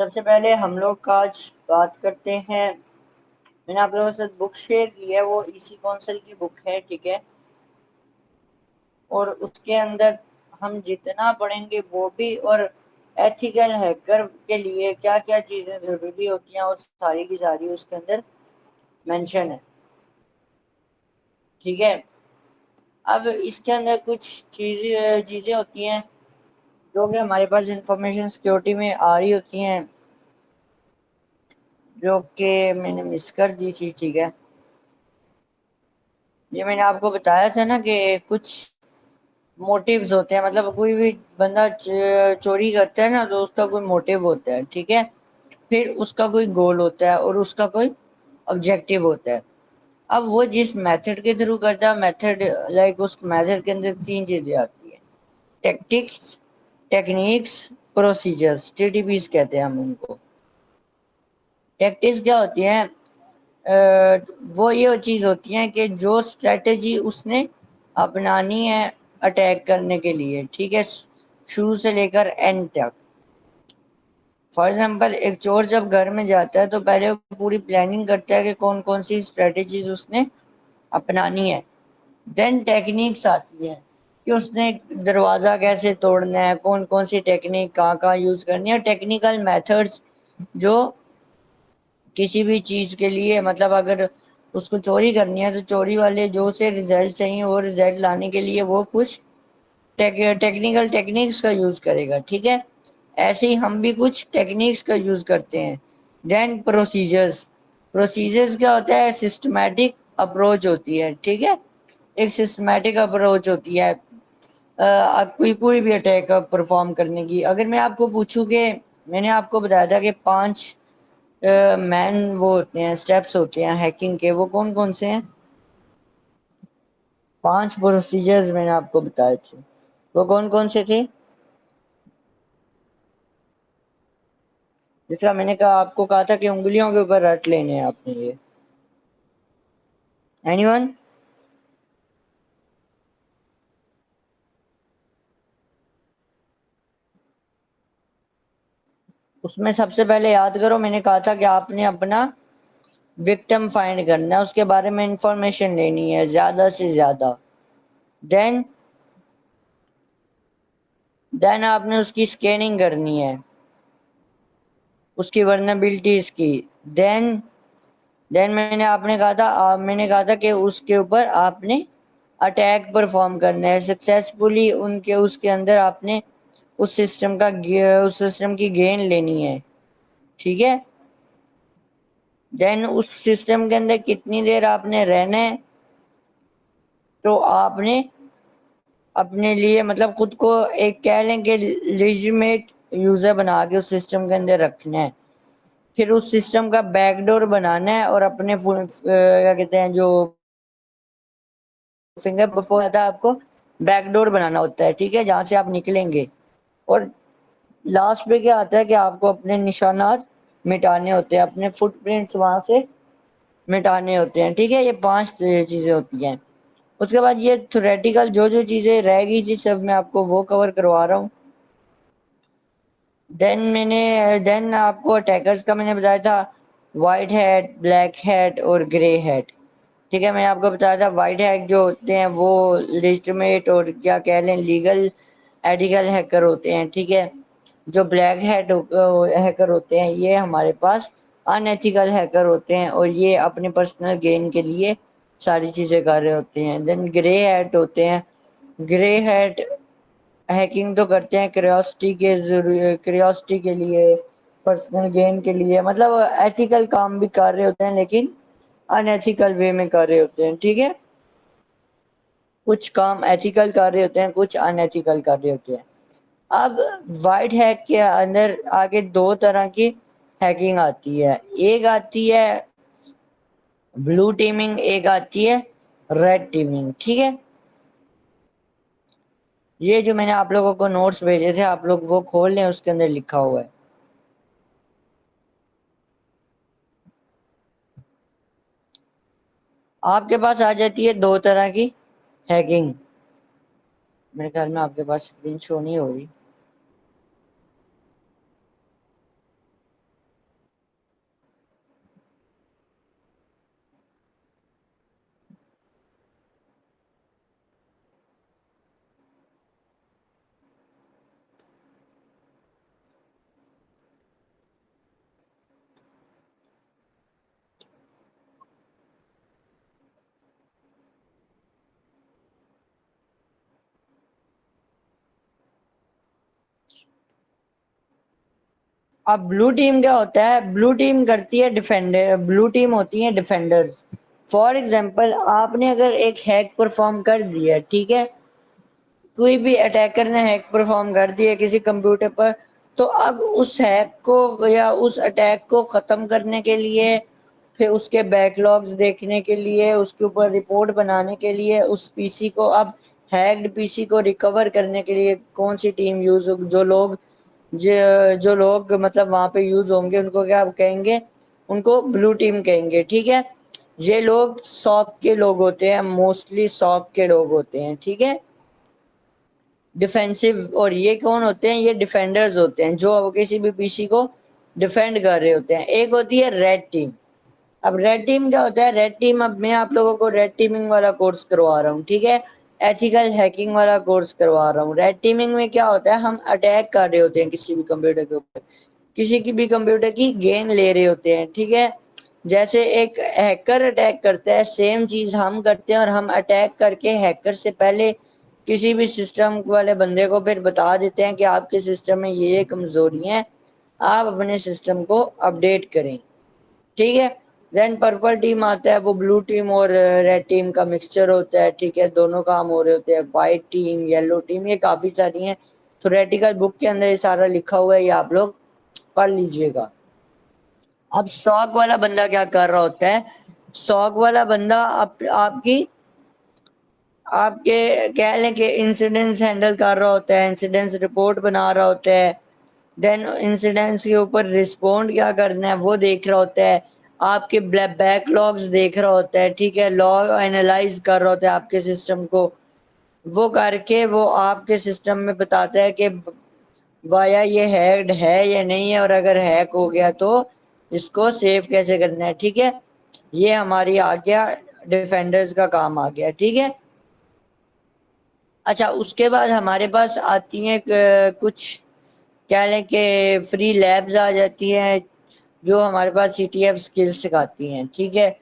सबसे पहले हम लोग का आज बात करते हैं। मैंने आप लोगों के साथ बुक शेयर की है, वो इसी कौंसल की बुक है, ठीक है। और उसके अंदर हम जितना पढ़ेंगे वो भी, और एथिकल हैकर के लिए क्या क्या चीज़ें ज़रूरी होती हैं, और सारी की सारी उसके अंदर मेंशन है, ठीक है। अब इसके अंदर कुछ चीज़ें चीज़ें होती हैं जो कि हमारे पास इंफॉर्मेशन सिक्योरिटी में आ रही होती हैं, जो कि मैंने मिस कर दी थी, ठीक है। ये मैंने आपको बताया था ना कि कुछ मोटिव्स होते हैं, मतलब कोई भी बंदा चोरी करता है ना, तो उसका कोई मोटिव होता है, ठीक है। फिर उसका कोई गोल होता है और उसका कोई ऑब्जेक्टिव होता है। अब वो जिस मेथड के थ्रू करता है, मेथड लाइक उस मेथड के अंदर तीन चीजें आती है: टेक्टिक्स, टेक्निक्स, प्रोसीजर्स, टीटीपीस कहते हैं हम उनको। टेक्टिक्स क्या होती है? वो ये चीज होती है कि जो स्ट्रेटेजी उसने अपनानी है अटैक करने के लिए, ठीक है, शुरू से लेकर एंड तक। फॉर एग्जाम्पल, एक चोर जब घर में जाता है तो पहले वो पूरी प्लानिंग करता है कि कौन कौन सी स्ट्रेटेजीज उसने अपनानी है। देन टेक्निक्स आती है कि उसने दरवाजा कैसे तोड़ना है, कौन कौन सी टेक्निक कहाँ कहाँ यूज करनी है। टेक्निकल मेथड्स जो किसी भी चीज के लिए, मतलब अगर उसको चोरी करनी है तो चोरी वाले जो उसे रिजल्ट चाहिए वो रिजल्ट लाने के लिए वो कुछ टेक्निकल टेक्निक्स का यूज करेगा, ठीक है। ऐसे ही हम भी कुछ टेक्निक्स का यूज करते हैं। Then procedures. प्रोसीजर्स क्या होता है? सिस्टमैटिक अप्रोच होती है, ठीक है। एक सिस्टमैटिक अप्रोच होती है कोई कोई भी अटैक परफॉर्म करने की। अगर मैं आपको पूछूं कि मैंने आपको बताया था कि पांच मैन वो होते हैं, स्टेप्स होते हैं हैकिंग के, वो कौन कौन से हैं? पांच प्रोसीजर्स मैंने आपको बताए थे, वो कौन कौन से थे? जिसका मैंने कहा, आपको कहा था कि उंगलियों के ऊपर रट लेने हैं आपने ये। एनीवन? उसमें सबसे पहले याद करो, मैंने कहा था कि आपने अपना विक्टिम फाइंड करना है, उसके बारे में इंफॉर्मेशन लेनी है ज्यादा से ज्यादा। देन देन आपने उसकी स्कैनिंग करनी है, उसकी वर्नेबिलिटीज की। देन देन मैंने कहा था कि उसके ऊपर आपने अटैक परफॉर्म करना है सक्सेसफुली, उनके उसके अंदर आपने उस सिस्टम की गेन लेनी है, ठीक है। देन उस सिस्टम के अंदर कितनी देर आपने रहना है, तो आपने अपने लिए, मतलब खुद को एक कह लें कि लेजिटिमेट यूजर बना के उस सिस्टम के अंदर रखना है। फिर उस सिस्टम का बैकडोर बनाना है और अपने क्या कहते हैं, जो फिंगर बिफोर आता है, आपको बैकडोर बनाना होता है, ठीक है, जहां से आप निकलेंगे। और लास्ट पे क्या आता है कि आपको अपने निशानात मिटाने होते हैं, अपने फुटप्रिंट्स वहां से मिटाने होते हैं, ठीक है। ये पांच चीजें होती हैं। उसके बाद ये थ्योरेटिकल जो जो चीजें रह गई थी, सब मैं आपको वो कवर करवा रहा हूँ। देन आपको अटैकर्स का मैंने बताया था, वाइट हैट, ब्लैक हैट और ग्रे हैट, ठीक है। मैं आपको बताया था वाइट हैट जो होते हैं वो लेजिटिमेट और क्या कह लें लीगल एथिकल हैकर होते हैं, ठीक है। जो ब्लैक हैट हैकर होते हैं ये हमारे पास अनएथिकल हैकर होते हैं, और ये अपने पर्सनल गेन के लिए सारी चीजें कर रहे होते हैं। देन ग्रे हैट होते हैं। ग्रे हैट हैकिंग तो करते हैं क्रियोसिटी के लिए, पर्सनल गेन के लिए, मतलब एथिकल काम भी कर रहे होते हैं लेकिन अनएथिकल वे में कर रहे होते हैं, ठीक है। कुछ काम एथिकल कर रहे होते हैं, कुछ अनएथिकल कर रहे होते हैं। अब वाइट हैक के अंदर आगे दो तरह की हैकिंग आती है। एक आती है ब्लू टीमिंग, एक आती है रेड टीमिंग, ठीक है। ये जो मैंने आप लोगों को नोट्स भेजे थे, आप लोग वो खोल लें, उसके अंदर लिखा हुआ है। आपके पास आ जाती है दो तरह की हैकिंग। मेरे ख्याल में आपके पास स्क्रीन शो नहीं हो रही। अब ब्लू टीम क्या होता है, ब्लू टीम करती है डिफेंडर, ब्लू टीम होती है डिफेंडर्स। फॉर एग्जांपल आपने अगर एक हैक परफॉर्म कर दिया, ठीक है, कोई भी अटैकर ने हैक परफॉर्म कर दिया किसी कंप्यूटर पर, तो अब उस हैक को या उस अटैक को खत्म करने के लिए, फिर उसके बैकलॉग्स देखने के लिए, उसके ऊपर रिपोर्ट बनाने के लिए, उस पीसी को अब हैक्ड पीसी को रिकवर करने के लिए कौन सी टीम यूज, जो लोग मतलब वहां पे यूज होंगे उनको क्या कहेंगे, उनको ब्लू टीम कहेंगे, ठीक है। ये लोग सॉक के लोग होते हैं, मोस्टली सॉक के लोग होते हैं, ठीक है, डिफेंसिव। और ये कौन होते हैं, ये डिफेंडर्स होते हैं जो किसी भी पीसी को डिफेंड कर रहे होते हैं। एक होती है रेड टीम। अब रेड टीम क्या होता है, रेड टीम, अब मैं आप लोगों को रेड टीमिंग वाला कोर्स करवा रहा हूँ, ठीक है, एथिकल हैकिंग वाला कोर्स करवा रहा हूँ। रेड टीमिंग में क्या होता है, हम अटैक कर रहे होते हैं किसी भी कंप्यूटर के ऊपर, किसी की भी कंप्यूटर की गेन ले रहे होते हैं, ठीक है। जैसे एक हैकर अटैक करता है, सेम चीज हम करते हैं, और हम अटैक करके हैकर से पहले किसी भी सिस्टम वाले बंदे को फिर बता देते हैं कि आपके सिस्टम में ये कमजोरियां हैं, आप अपने सिस्टम को अपडेट करें, ठीक है। देन पर्पल टीम आता है, वो ब्लू टीम और रेड टीम का मिक्सचर होता है, ठीक है, दोनों काम हो रहे होते हैं। वाइट टीम, येलो टीम, ये काफी सारी हैं, थ्योरेटिकल बुक के अंदर ये सारा लिखा हुआ है, ये आप लोग पढ़ लीजिएगा। अब सॉक वाला बंदा क्या कर रहा होता है, सॉक वाला बंदा आपके कह लें कि इंसिडेंट्स हैंडल कर रहा होता है, इंसिडेंट्स रिपोर्ट बना रहा होता है, देन इंसिडेंट्स के ऊपर रिस्पोंड क्या करना है वो देख रहा होता है, आपके बैकलॉग्स देख रहा होता है, ठीक है, लॉग एनालाइज कर रहा होता है आपके सिस्टम को। वो करके वो आपके सिस्टम में बताता है कि वाया ये हैक्ड है या नहीं है, और अगर हैक हो गया तो इसको सेव कैसे करना है, ठीक है। ये हमारी आ गया, डिफेंडर्स का काम आ गया, ठीक है। अच्छा, उसके बाद हमारे पास आती हैं कुछ क्या लें कि फ्री लैब्स आ जाती हैं जो हमारे पास सीटीएफ स्किल्स सिखाती हैं, ठीक है।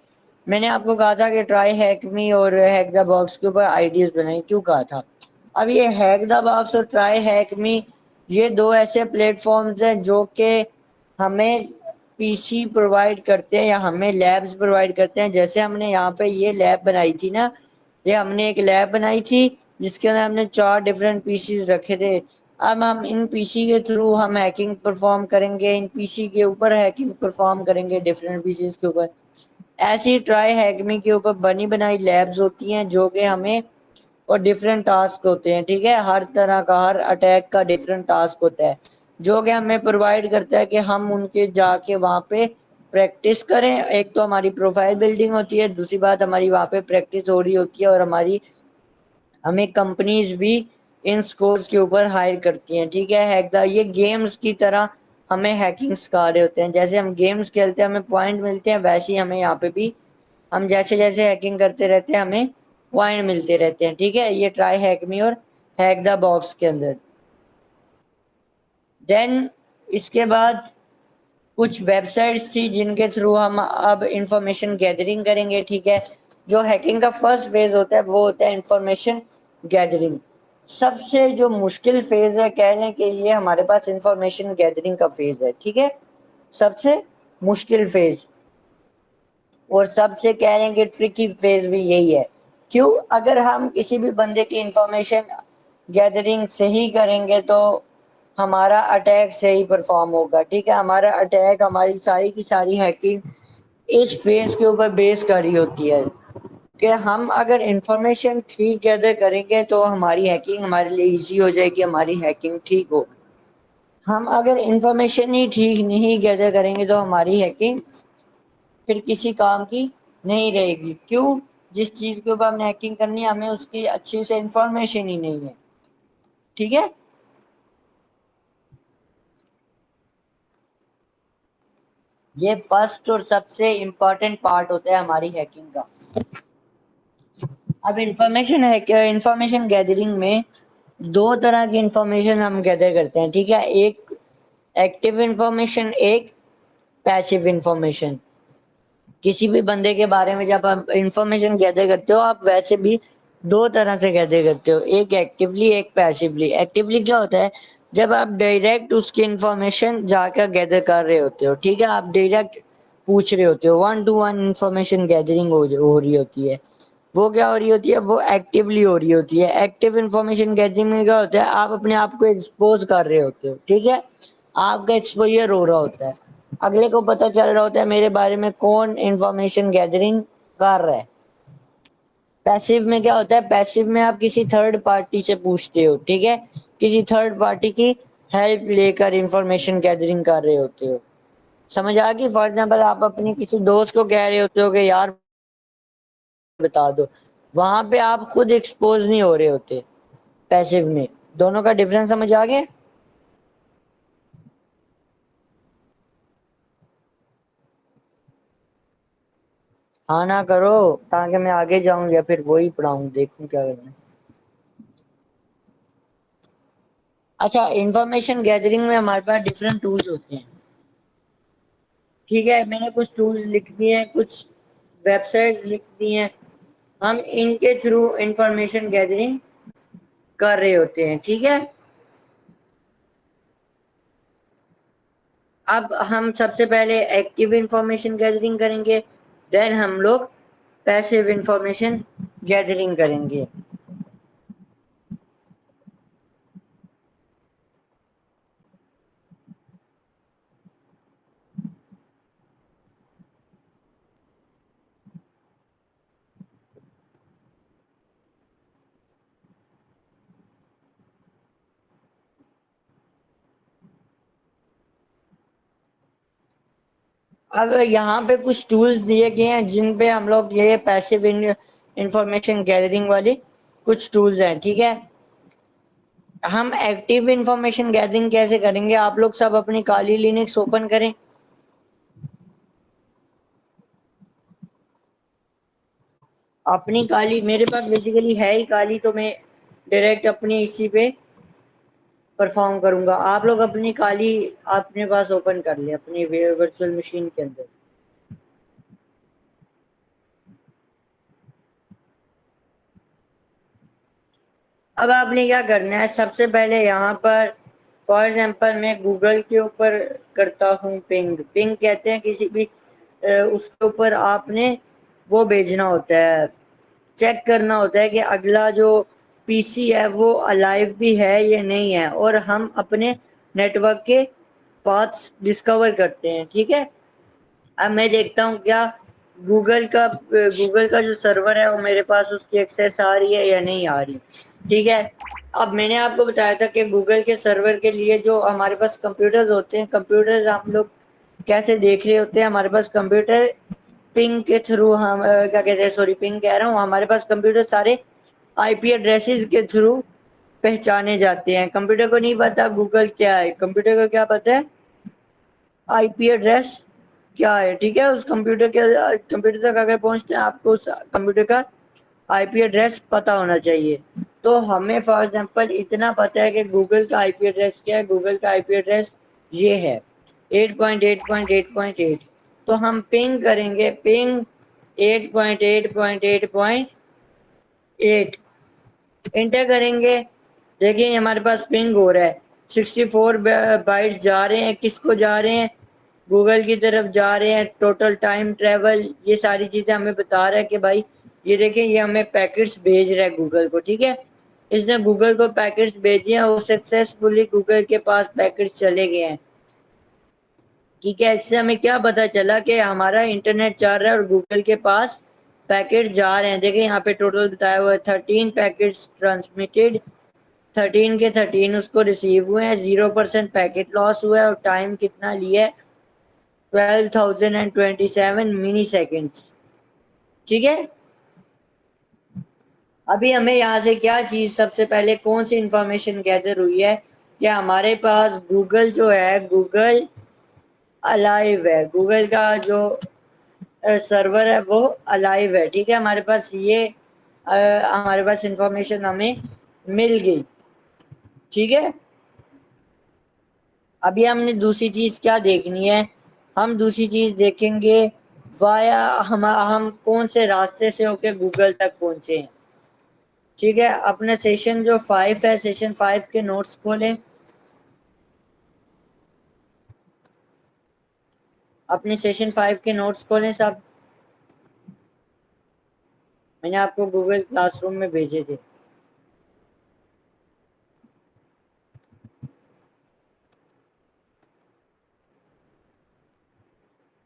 मैंने आपको कहा था कि ट्राई हैक मी और हैक द बॉक्स के ऊपर आइडियाज बनाई, क्यों कहा था। अब ये हैक द बॉक्स और ट्राई हैक मी, ये दो ऐसे प्लेटफॉर्म्स हैं जो कि हमें पीसी प्रोवाइड करते हैं या हमें लैब्स प्रोवाइड करते हैं। जैसे हमने यहाँ पे ये लैब बनाई थी ना, ये हमने एक लैब बनाई थी जिसके अंदर हमने 4 डिफरेंट पीसीज रखे थे। अब हम इन पीसी के थ्रू हम हैकिंग परफॉर्म करेंगे, इन पीसी के ऊपर हैकिंग परफॉर्म करेंगे डिफरेंट पीसीज के ऊपर। ऐसी ट्राई हैकमी के ऊपर बनी बनाई लैब्स होती हैं जो कि हमें, और डिफरेंट टास्क होते हैं, ठीक है, हर तरह का, हर अटैक का डिफरेंट टास्क होता है जो कि हमें प्रोवाइड करता है कि हम उनके जाके वहाँ पे प्रैक्टिस करें। एक तो हमारी प्रोफाइल बिल्डिंग होती है, दूसरी बात हमारी वहाँ पे प्रैक्टिस हो रही होती है, और हमें कंपनीज भी इन स्कोर्स के ऊपर हायर करती हैं, ठीक है। ये गेम्स की तरह हमें हैकिंग सिखा रहे होते हैं। जैसे हम गेम्स खेलते हैं हमें पॉइंट मिलते हैं, वैसे ही हमें यहाँ पे भी हम जैसे जैसे हैकिंग करते रहते हैं हमें पॉइंट मिलते रहते हैं, ठीक है। ये ट्राई हैक मी और हैक द बॉक्स के अंदर। देन इसके बाद कुछ वेबसाइट्स थी जिनके थ्रू हम अब इंफॉर्मेशन गैदरिंग करेंगे, ठीक है। जो हैकिंग का फर्स्ट फेज होता है वो होता है इंफॉर्मेशन गैदरिंग। सबसे जो मुश्किल फेज है कह लें कि ये हमारे पास इंफॉर्मेशन गैदरिंग का फेज है, ठीक है, सबसे मुश्किल फेज, और सबसे कह लें कि ट्रिकी फेज भी यही है। क्यों, अगर हम किसी भी बंदे की इंफॉर्मेशन गैदरिंग सही करेंगे तो हमारा अटैक सही परफॉर्म होगा, ठीक है। हमारा अटैक, हमारी सारी की सारी हैकिंग इस फेज के ऊपर बेस करी होती है कि हम अगर इंफॉर्मेशन ठीक गैदर करेंगे तो हमारी हैकिंग हमारे लिए इजी हो जाएगी, हमारी हैकिंग ठीक हो। हम अगर इंफॉर्मेशन ही ठीक नहीं गैदर करेंगे तो हमारी हैकिंग फिर किसी काम की नहीं रहेगी। क्यों, जिस चीज के ऊपर हमने हैकिंग करनी है हमें उसकी अच्छी से इंफॉर्मेशन ही नहीं है, ठीक है। ये फर्स्ट और सबसे इम्पोर्टेंट पार्ट होता है हमारी हैकिंग का। अब इंफॉर्मेशन गैदरिंग में दो तरह की इंफॉर्मेशन हम गैदर करते हैं, ठीक है। एक एक्टिव इंफॉर्मेशन, एक पैसिव इंफॉर्मेशन। किसी भी बंदे के बारे में जब आप इंफॉर्मेशन गैदर करते हो आप वैसे भी दो तरह से गैदर करते हो, एक एक्टिवली एक पैसिवली। एक्टिवली क्या होता है, जब आप डायरेक्ट उसकी इंफॉर्मेशन जाकर गैदर कर रहे होते हो, ठीक है, आप डायरेक्ट पूछ रहे होते हो, 1 to 1 इंफॉर्मेशन गैदरिंग हो रही होती है। वो क्या हो रही होती है, वो एक्टिवली हो रही होती है। एक्टिव इंफॉर्मेशन गैदरिंग में क्या होता है, आप अपने आप को एक्सपोज कर रहे होते हो, ठीक है, आपका एक्सपोजर हो रहा होता है, अगले को पता चल रहा होता है मेरे बारे में कौन इंफॉर्मेशन गैदरिंग कर रहा है। पैसिव में क्या होता है, पैसिव में आप किसी थर्ड पार्टी से पूछते हो, ठीक है, किसी थर्ड पार्टी की हेल्प लेकर इंफॉर्मेशन गैदरिंग कर रहे होते हो। समझ आ गई? फॉर एग्जाम्पल आप अपनी किसी दोस्त को कह रहे होते हो कि यार बता दो, वहां पे आप खुद एक्सपोज नहीं हो रहे होते पैसिव में। दोनों का डिफरेंस समझ आ गया? हाँ ना करो, ताकि मैं आगे जाऊं या फिर वही पढ़ाऊं, देखूं क्या करना है। अच्छा, इंफॉर्मेशन गैदरिंग में हमारे पास डिफरेंट टूल्स होते हैं, ठीक है, मैंने कुछ टूल्स लिख दिए हैं, कुछ वेबसाइट्स लिख दी हैं, हम इनके थ्रू इंफॉर्मेशन गैदरिंग कर रहे होते हैं, ठीक है। अब हम सबसे पहले एक्टिव इंफॉर्मेशन गैदरिंग करेंगे, देन हम लोग पैसिव इंफॉर्मेशन गैदरिंग करेंगे। अब यहाँ पे कुछ टूल्स दिए गए हैं जिन पे हम लोग ये पैसिव इंफॉर्मेशन गैदरिंग वाली कुछ टूल्स हैं, ठीक है। हम एक्टिव इंफॉर्मेशन गैदरिंग कैसे करेंगे, आप लोग सब अपनी काली लिनक्स ओपन करें। अपनी काली मेरे पास बेसिकली है ही काली, तो मैं डायरेक्ट अपनी इसी पे परफॉर्म करूंगा। आप लोग अपनी काली अपने पास ओपन कर ले अपनी वर्चुअल मशीन के अंदर। अब आपने क्या करना है, सबसे पहले यहाँ पर फॉर एग्जांपल मैं गूगल के ऊपर करता हूँ पिंग, पिंग कहते हैं किसी भी उसके ऊपर आपने वो भेजना होता है, चेक करना होता है कि अगला जो पीसी है वो अलाइव भी है या नहीं है, और हम अपने नेटवर्क के पाथ्स डिस्कवर करते हैं, ठीक है। अब मैं देखता हूँ क्या गूगल का जो सर्वर है वो मेरे पास उसकी एक्सेस आ रही है या नहीं आ रही, ठीक है। अब मैंने आपको बताया था कि गूगल के सर्वर के लिए जो हमारे पास कंप्यूटर्स होते हैं, कंप्यूटर्स हम लोग कैसे देख रहे होते हैं, हमारे पास कंप्यूटर पिंग के थ्रू हम क्या कहते हैं, सॉरी पिंग कह रहा हूँ, हमारे पास कंप्यूटर सारे आईपी एड्रेसेस के थ्रू पहचाने जाते हैं। कंप्यूटर को नहीं पता गूगल क्या है, कंप्यूटर को क्या पता है, आईपी एड्रेस क्या है, ठीक है। उस कंप्यूटर तक अगर पहुंचते हैं आपको उस कंप्यूटर का आईपी एड्रेस पता होना चाहिए। तो हमें फॉर एग्जांपल इतना पता है कि गूगल का आईपी एड्रेस क्या है, गूगल का आईपी एड्रेस ये है 8.8.8.8। तो हम पिंग करेंगे, पिंग 8.8.8.8 इंटर करेंगे। देखिए हमारे पास पिंग हो रहा है, 64 बाइट्स जा रहे हैं, किसको जा रहे हैं, गूगल की तरफ जा रहे हैं। टोटल टाइम ट्रेवल ये सारी चीजें हमें बता रहा है कि भाई ये देखें ये हमें पैकेट्स भेज रहा है गूगल को, ठीक है। इसने गूगल को पैकेट्स भेजे हैं, वो सक्सेसफुली गूगल के पास पैकेट्स चले गए हैं, ठीक है। इससे हमें क्या पता चला कि हमारा इंटरनेट चल रहा है और गूगल के पास पैकेट जा रहे हैं। देखिए यहाँ पे टोटल बताया हुआ है 13 पैकेट्स ट्रांसमिटेड, 13 के 13 उसको रिसीव हुए हैं, 0% पैकेट लॉस हुआ है, और टाइम कितना लिया है 12,027 मिनी सेकेंड्स, ठीक है। अभी हमें यहाँ से क्या चीज सबसे पहले कौन सी इंफॉर्मेशन गैदर हुई है कि हमारे पास गूगल जो है गूगल अलाइव है, गूगल का जो सर्वर है वो अलाइव है, ठीक है। हमारे पास ये हमारे पास इंफॉर्मेशन हमें मिल गई, ठीक है। अभी हमने दूसरी चीज क्या देखनी है, हम दूसरी चीज देखेंगे वाया हम कौन से रास्ते से होके गूगल तक पहुंचे हैं, ठीक है। अपने सेशन जो 5 है, सेशन 5 के नोट्स खोलें। अपने सेशन 5 के नोट्स खोलें सब। मैंने आपको गूगल क्लासरूम में भेजे थे।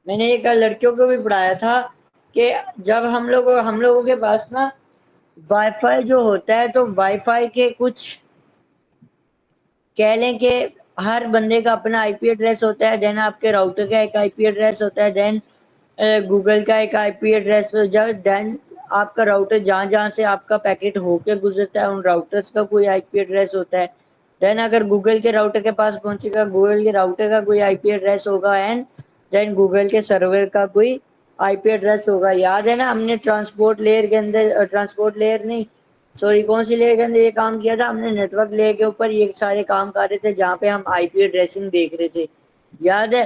मैंने एक लड़कियों को भी पढ़ाया था कि जब हम लोगों के पास ना वाईफाई जो होता है, तो वाईफाई के कुछ कह लें कि हर बंदे का अपना आईपी एड्रेस होता है, देन आपके राउटर का एक आईपी एड्रेस होता है, देन गूगल का एक आईपी एड्रेस, जब देन आपका राउटर जहाँ जहाँ से आपका पैकेट होके गुजरता है उन राउटर्स का कोई आईपी एड्रेस होता है। देन अगर गूगल के राउटर के पास पहुंचेगा, गूगल के राउटर का कोई आईपी एड्रेस होगा, एंड देन गूगल के सर्वर का कोई आईपी एड्रेस होगा। याद है ना, हमने ट्रांसपोर्ट लेयर के अंदर, ट्रांसपोर्ट लेयर नहीं सॉरी, कौन सी लेयर के अंदर ये काम किया था हमने, नेटवर्क लेयर के ऊपर ये सारे काम कर रहे थे जहाँ पे हम आईपी एड्रेसिंग देख रहे थे, याद है।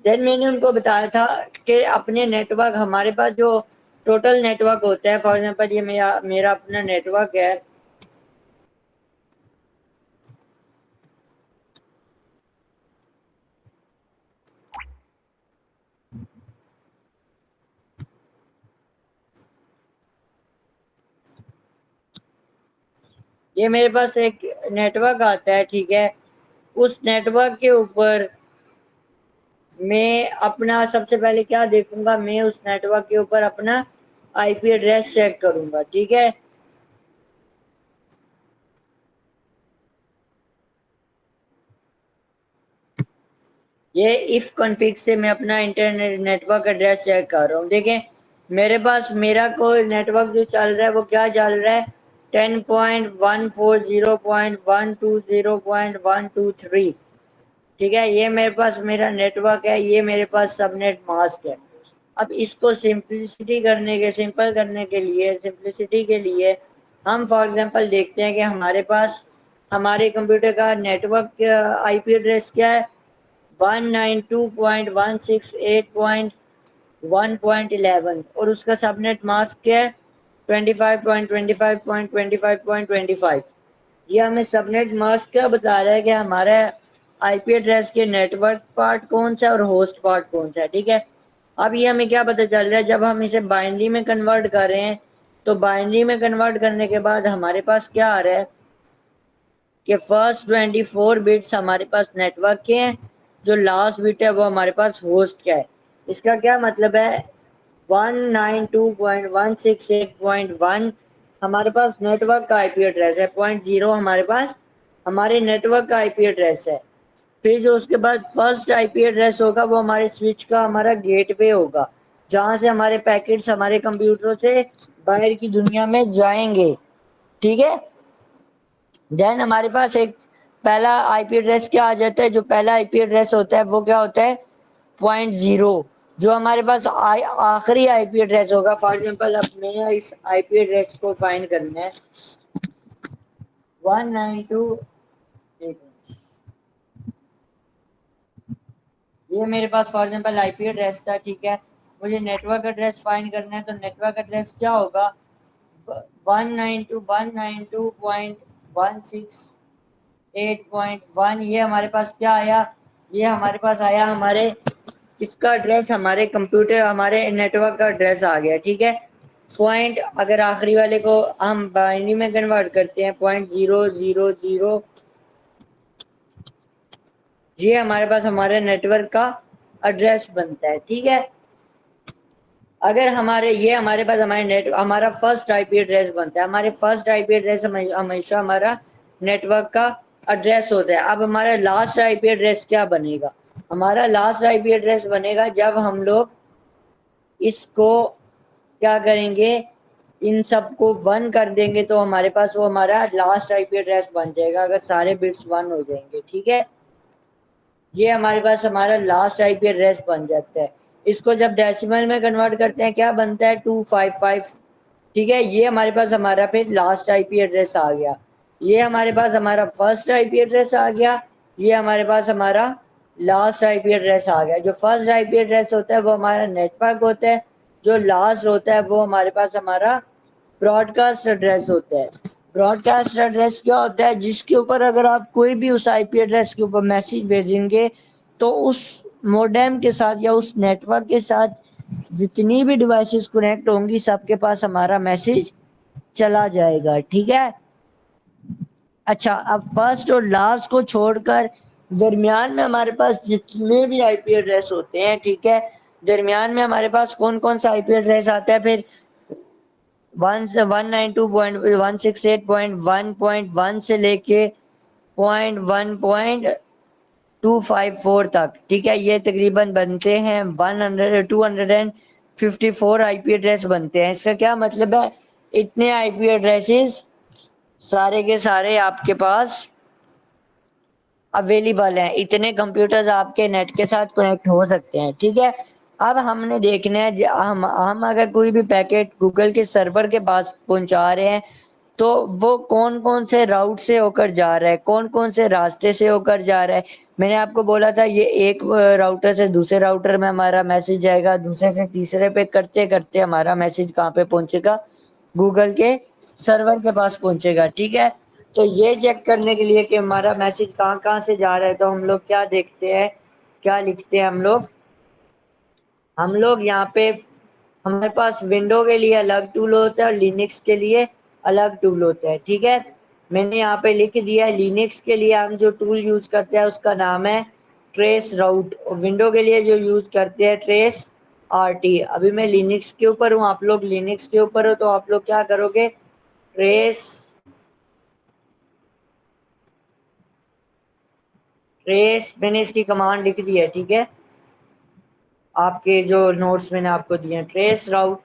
देन मैंने उनको बताया था कि अपने नेटवर्क, हमारे पास जो टोटल नेटवर्क होता है, फॉर एग्जांपल ये मेरा मेरा अपना नेटवर्क है, ये मेरे पास एक नेटवर्क आता है, ठीक है। उस नेटवर्क के ऊपर मैं अपना सबसे पहले क्या देखूंगा, मैं उस नेटवर्क के ऊपर अपना आईपी एड्रेस चेक करूंगा, ठीक है। ये इफ कॉन्फ़िग से मैं अपना इंटरनेट नेटवर्क एड्रेस चेक कर रहा हूँ। देखें मेरे पास मेरा कोई नेटवर्क जो चल रहा है वो क्या चल रहा है, 10.140.120.123, ठीक है। ये मेरे पास मेरा नेटवर्क है, ये मेरे पास सबनेट मास्क है। अब इसको सिंपल करने के लिए, सिंप्लिसिटी के लिए हम फॉर एग्जांपल देखते हैं कि हमारे पास हमारे कंप्यूटर का नेटवर्क आईपी एड्रेस क्या है, 192.168.1.11, और उसका सबनेट मास्क क्या है, 25.25.25.25। ये हमें सबनेट मास्क क्या बता रहा है कि हमारा आईपी एड्रेस के नेटवर्क पार्ट कौन सा है और होस्ट पार्ट कौन सा है, ठीक है। अब ये हमें क्या पता चल रहा है, जब हम इसे बाइनरी में कन्वर्ट कर रहे हैं, तो बाइनरी में कन्वर्ट करने के बाद हमारे पास क्या आ रहा है कि फर्स्ट 24 बिट्स हमारे पास नेटवर्क के हैं, जो लास्ट बिट है वो हमारे पास होस्ट का है। इसका क्या मतलब है, 192.168.1 हमारे पास नेटवर्क का आईपी एड्रेस है, 0 हमारे पास हमारे नेटवर्क का आईपी एड्रेस है। फिर जो उसके बाद फर्स्ट आईपी एड्रेस होगा वो हमारे स्विच का हमारा गेटवे होगा, जहाँ से हमारे पैकेट्स हमारे कंप्यूटरों से बाहर की दुनिया में जाएंगे, ठीक है। देन हमारे पास एक पहला आईपी एड्रेस क्या आ जाता है, जो पहला आईपी एड्रेस होता है वो क्या होता है, 0.0, जो हमारे पास आखिरी आईपी एड्रेस होगा। फॉर एग्जांपल अब मैंने इस आईपी एड्रेस को फाइंड करना है, 192, ये मेरे पास फॉर एग्जांपल आईपी एड्रेस था, ठीक है। मुझे नेटवर्क एड्रेस फाइंड करना है, तो नेटवर्क एड्रेस क्या होगा, 192.192.168.1, ये हमारे पास क्या आया, ये हमारे पास आया हमारे इसका एड्रेस, हमारे कंप्यूटर हमारे नेटवर्क का एड्रेस आ गया, ठीक है। पॉइंट अगर आखिरी वाले को हम बाइनरी में कन्वर्ट करते हैं, 0.000, ये हमारे पास हमारे नेटवर्क का एड्रेस बनता है, ठीक है। अगर हमारे पास हमारा फर्स्ट आईपी एड्रेस बनता है, हमारे फर्स्ट आईपी एड्रेस हमेशा हमारा नेटवर्क का एड्रेस होता है। अब हमारा लास्ट आईपी एड्रेस क्या बनेगा, हमारा लास्ट आईपी एड्रेस बनेगा जब हम लोग इसको क्या करेंगे, इन सबको 1 कर देंगे, तो हमारे पास वो हमारा लास्ट आईपी एड्रेस बन जाएगा, अगर सारे बिट्स 1 हो जाएंगे, ठीक है। ये हमारे पास हमारा लास्ट आईपी एड्रेस बन जाता है। इसको जब डेसिमल में कन्वर्ट करते हैं क्या बनता है, 255, ठीक है। ये हमारे पास हमारा फिर लास्ट आईपी एड्रेस आ गया, ये हमारे पास हमारा फर्स्ट आईपी एड्रेस आ गया, ये हमारे पास हमारा लास्ट आईपी एड्रेस आ गया। जो फर्स्ट आईपी एड्रेस होता है वो हमारा नेटवर्क होता है, जो लास्ट होता है वो हमारे पास हमारा ब्रॉडकास्ट एड्रेस होता है। ब्रॉडकास्ट एड्रेस क्या होता है, जिसके ऊपर अगर आप कोई भी उस आईपी एड्रेस के ऊपर मैसेज भेजेंगे तो उस मोडेम के साथ या उस नेटवर्क के साथ जितनी भी डिवाइसेस कनेक्ट होंगी सबके पास हमारा मैसेज चला जाएगा, ठीक है। अच्छा, अब फर्स्ट और लास्ट को छोड़कर दरमियान में हमारे पास जितने भी आईपी एड्रेस होते हैं, ठीक है, दरमियान में हमारे पास कौन कौन सा आईपी एड्रेस आता है फिर 192.168.1.1 से लेके 0.1.254 तक, ठीक है, ये तकरीबन बनते हैं 254 आईपी एड्रेस बनते हैं। इसका क्या मतलब है, इतने आईपी एड्रेसेस सारे के सारे आपके पास अवेलेबल हैं, इतने कंप्यूटर्स आपके नेट के साथ कनेक्ट हो सकते हैं, ठीक है। अब हमने देखना है हम अगर कोई भी पैकेट गूगल के सर्वर के पास पहुंचा रहे हैं तो वो कौन कौन से राउट से होकर जा रहा है, कौन कौन से रास्ते से होकर जा रहा है। मैंने आपको बोला था ये एक राउटर से दूसरे राउटर में हमारा मैसेज जाएगा, दूसरे से तीसरे पे करते करते हमारा मैसेज कहाँ पे पहुंचेगा, गूगल के सर्वर के पास पहुंचेगा, ठीक है। तो ये चेक करने के लिए कि हमारा मैसेज कहाँ कहाँ से जा रहा है तो हम लोग क्या देखते हैं, क्या लिखते हैं हम लोग यहाँ पे हमारे पास विंडो के लिए अलग टूल होता है और लिनक्स के लिए अलग टूल होता है, ठीक है। मैंने यहाँ पे लिख दिया है लिनक्स के लिए हम जो टूल यूज करते हैं उसका नाम है ट्रेस राउट, और विंडो के लिए जो यूज करते हैं ट्रेस आरटी। अभी मैं लिनक्स के ऊपर हूँ, आप लोग लिनक्स के ऊपर हो तो आप लोग क्या करोगे, ट्रेस मैंने इसकी कमांड लिख दी है, ठीक है, आपके जो नोट्स मैंने आपको दिए हैं, ट्रेस राउट।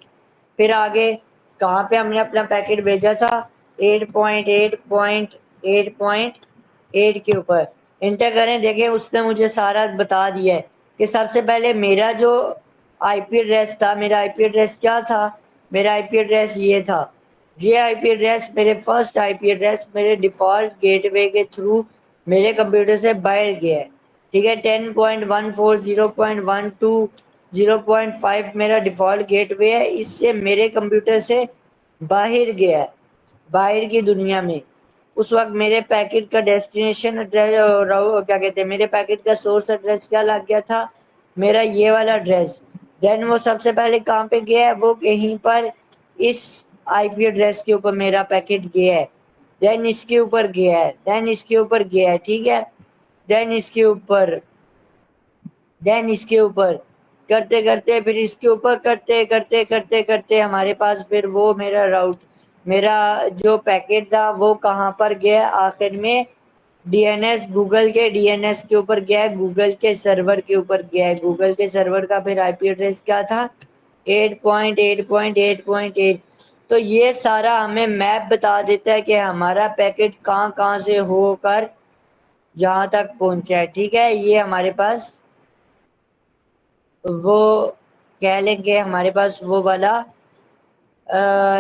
फिर आगे कहाँ पे हमने अपना पैकेट भेजा था, 8.8.8.8 के ऊपर इंटर करें। देखें उसने मुझे सारा बता दिया है कि सबसे पहले मेरा जो आईपी एड्रेस था, मेरा आईपी एड्रेस क्या था, मेरा आईपी एड्रेस ये था। ये आईपी एड्रेस मेरे फर्स्ट आईपी एड्रेस मेरे डिफॉल्ट गेटवे के थ्रू मेरे कंप्यूटर से बाहर गया है, ठीक है। 10.140.1.2.0.5 मेरा डिफॉल्ट गेटवे है, इससे मेरे कंप्यूटर से बाहर गया है, बाहर की दुनिया में। उस वक्त मेरे पैकेट का डेस्टिनेशन एड्रेस क्या कहते हैं, मेरे पैकेट का सोर्स एड्रेस क्या लग गया था, मेरा ये वाला एड्रेस। देन वो सबसे पहले कहाँ पे गया है, वो कहीं पर इस आईपी एड्रेस के ऊपर मेरा पैकेट गया है, देन इसके ऊपर गया है, देन इसके ऊपर गया है, ठीक है, देन इसके ऊपर, देन इसके ऊपर करते करते फिर इसके ऊपर करते करते करते करते हमारे पास फिर वो मेरा राउट, मेरा जो पैकेट था वो कहाँ पर गया, आखिर में डीएनएस, गूगल के डीएनएस के ऊपर गया है, गूगल के सर्वर के ऊपर गया है। गूगल के सर्वर का फिर आईपी एड्रेस क्या था, 8.8.8.8। तो ये सारा हमें मैप बता देता है कि हमारा पैकेट कहाँ कहाँ से होकर जहाँ तक पहुंचा है, ठीक है। ये हमारे पास वो कह लेंगे हमारे पास वो वाला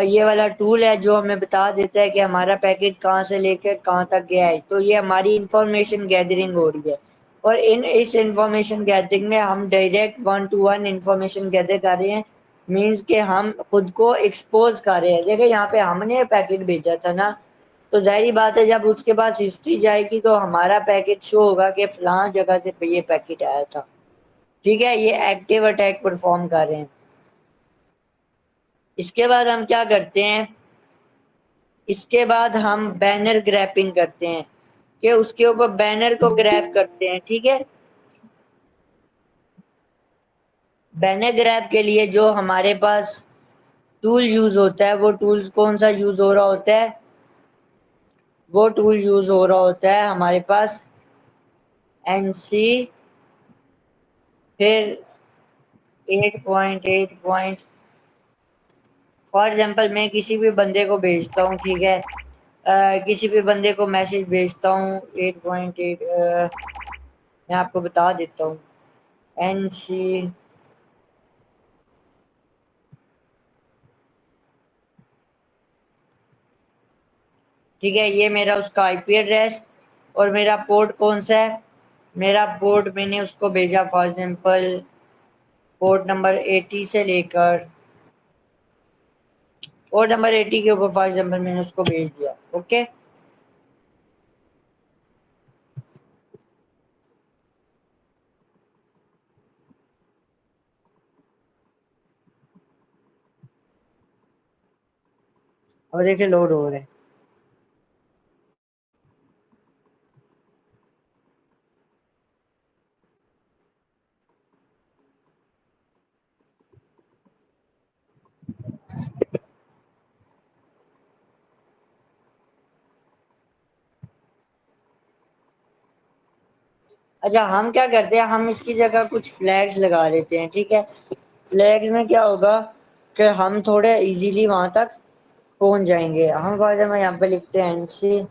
ये वाला टूल है जो हमें बता देता है कि हमारा पैकेट कहाँ से लेकर कहाँ तक गया है। तो ये हमारी इंफॉर्मेशन गैदरिंग हो रही है, और इस इंफॉर्मेशन गैदरिंग में हम डायरेक्ट 1 to 1 इंफॉर्मेशन गैदर कर रहे हैं, मीन्स कि हम खुद को एक्सपोज कर रहे हैं। देखिए यहाँ पे हमने पैकेट भेजा था ना, तो जाहिर बात है जब उसके पास हिस्ट्री जाएगी तो हमारा पैकेट शो होगा कि फलां जगह से ये पैकेट आया था, ठीक है। ये एक्टिव अटैक परफॉर्म कर रहे हैं। इसके बाद हम क्या करते हैं, इसके बाद हम बैनर ग्रैपिंग करते हैं कि उसके ऊपर बैनर को ग्रैप करते हैं, ठीक है। बैनर ग्रैप के लिए जो हमारे पास टूल यूज होता है, वो टूल्स कौन सा यूज हो रहा होता है, वो टूल यूज हो रहा होता है हमारे पास एनसी, फिर 8.8. फॉर एग्जाम्पल मैं किसी भी बंदे को भेजता हूँ, ठीक है, किसी भी बंदे को मैसेज भेजता हूँ 8.8, मैं आपको बता देता हूँ एन सी, ठीक है, ये मेरा उसका आईपी एड्रेस। और मेरा पोर्ट कौन सा है, मेरा पोर्ट मैंने उसको भेजा फॉर एग्जाम्पल पोर्ट नंबर 80 से लेकर पोर्ट नंबर 80 के ऊपर फॉर एग्जाम्पल मैंने उसको भेज दिया, ओके। और देखिए लोड हो रहे हैं। अच्छा, हम क्या करते हैं, हम इसकी जगह कुछ फ्लैग्स लगा लेते हैं, ठीक है। फ्लैग्स में क्या होगा कि हम थोड़े इजीली वहां तक पहुंच जाएंगे। हम फायदे में यहाँ पे लिखते हैं NC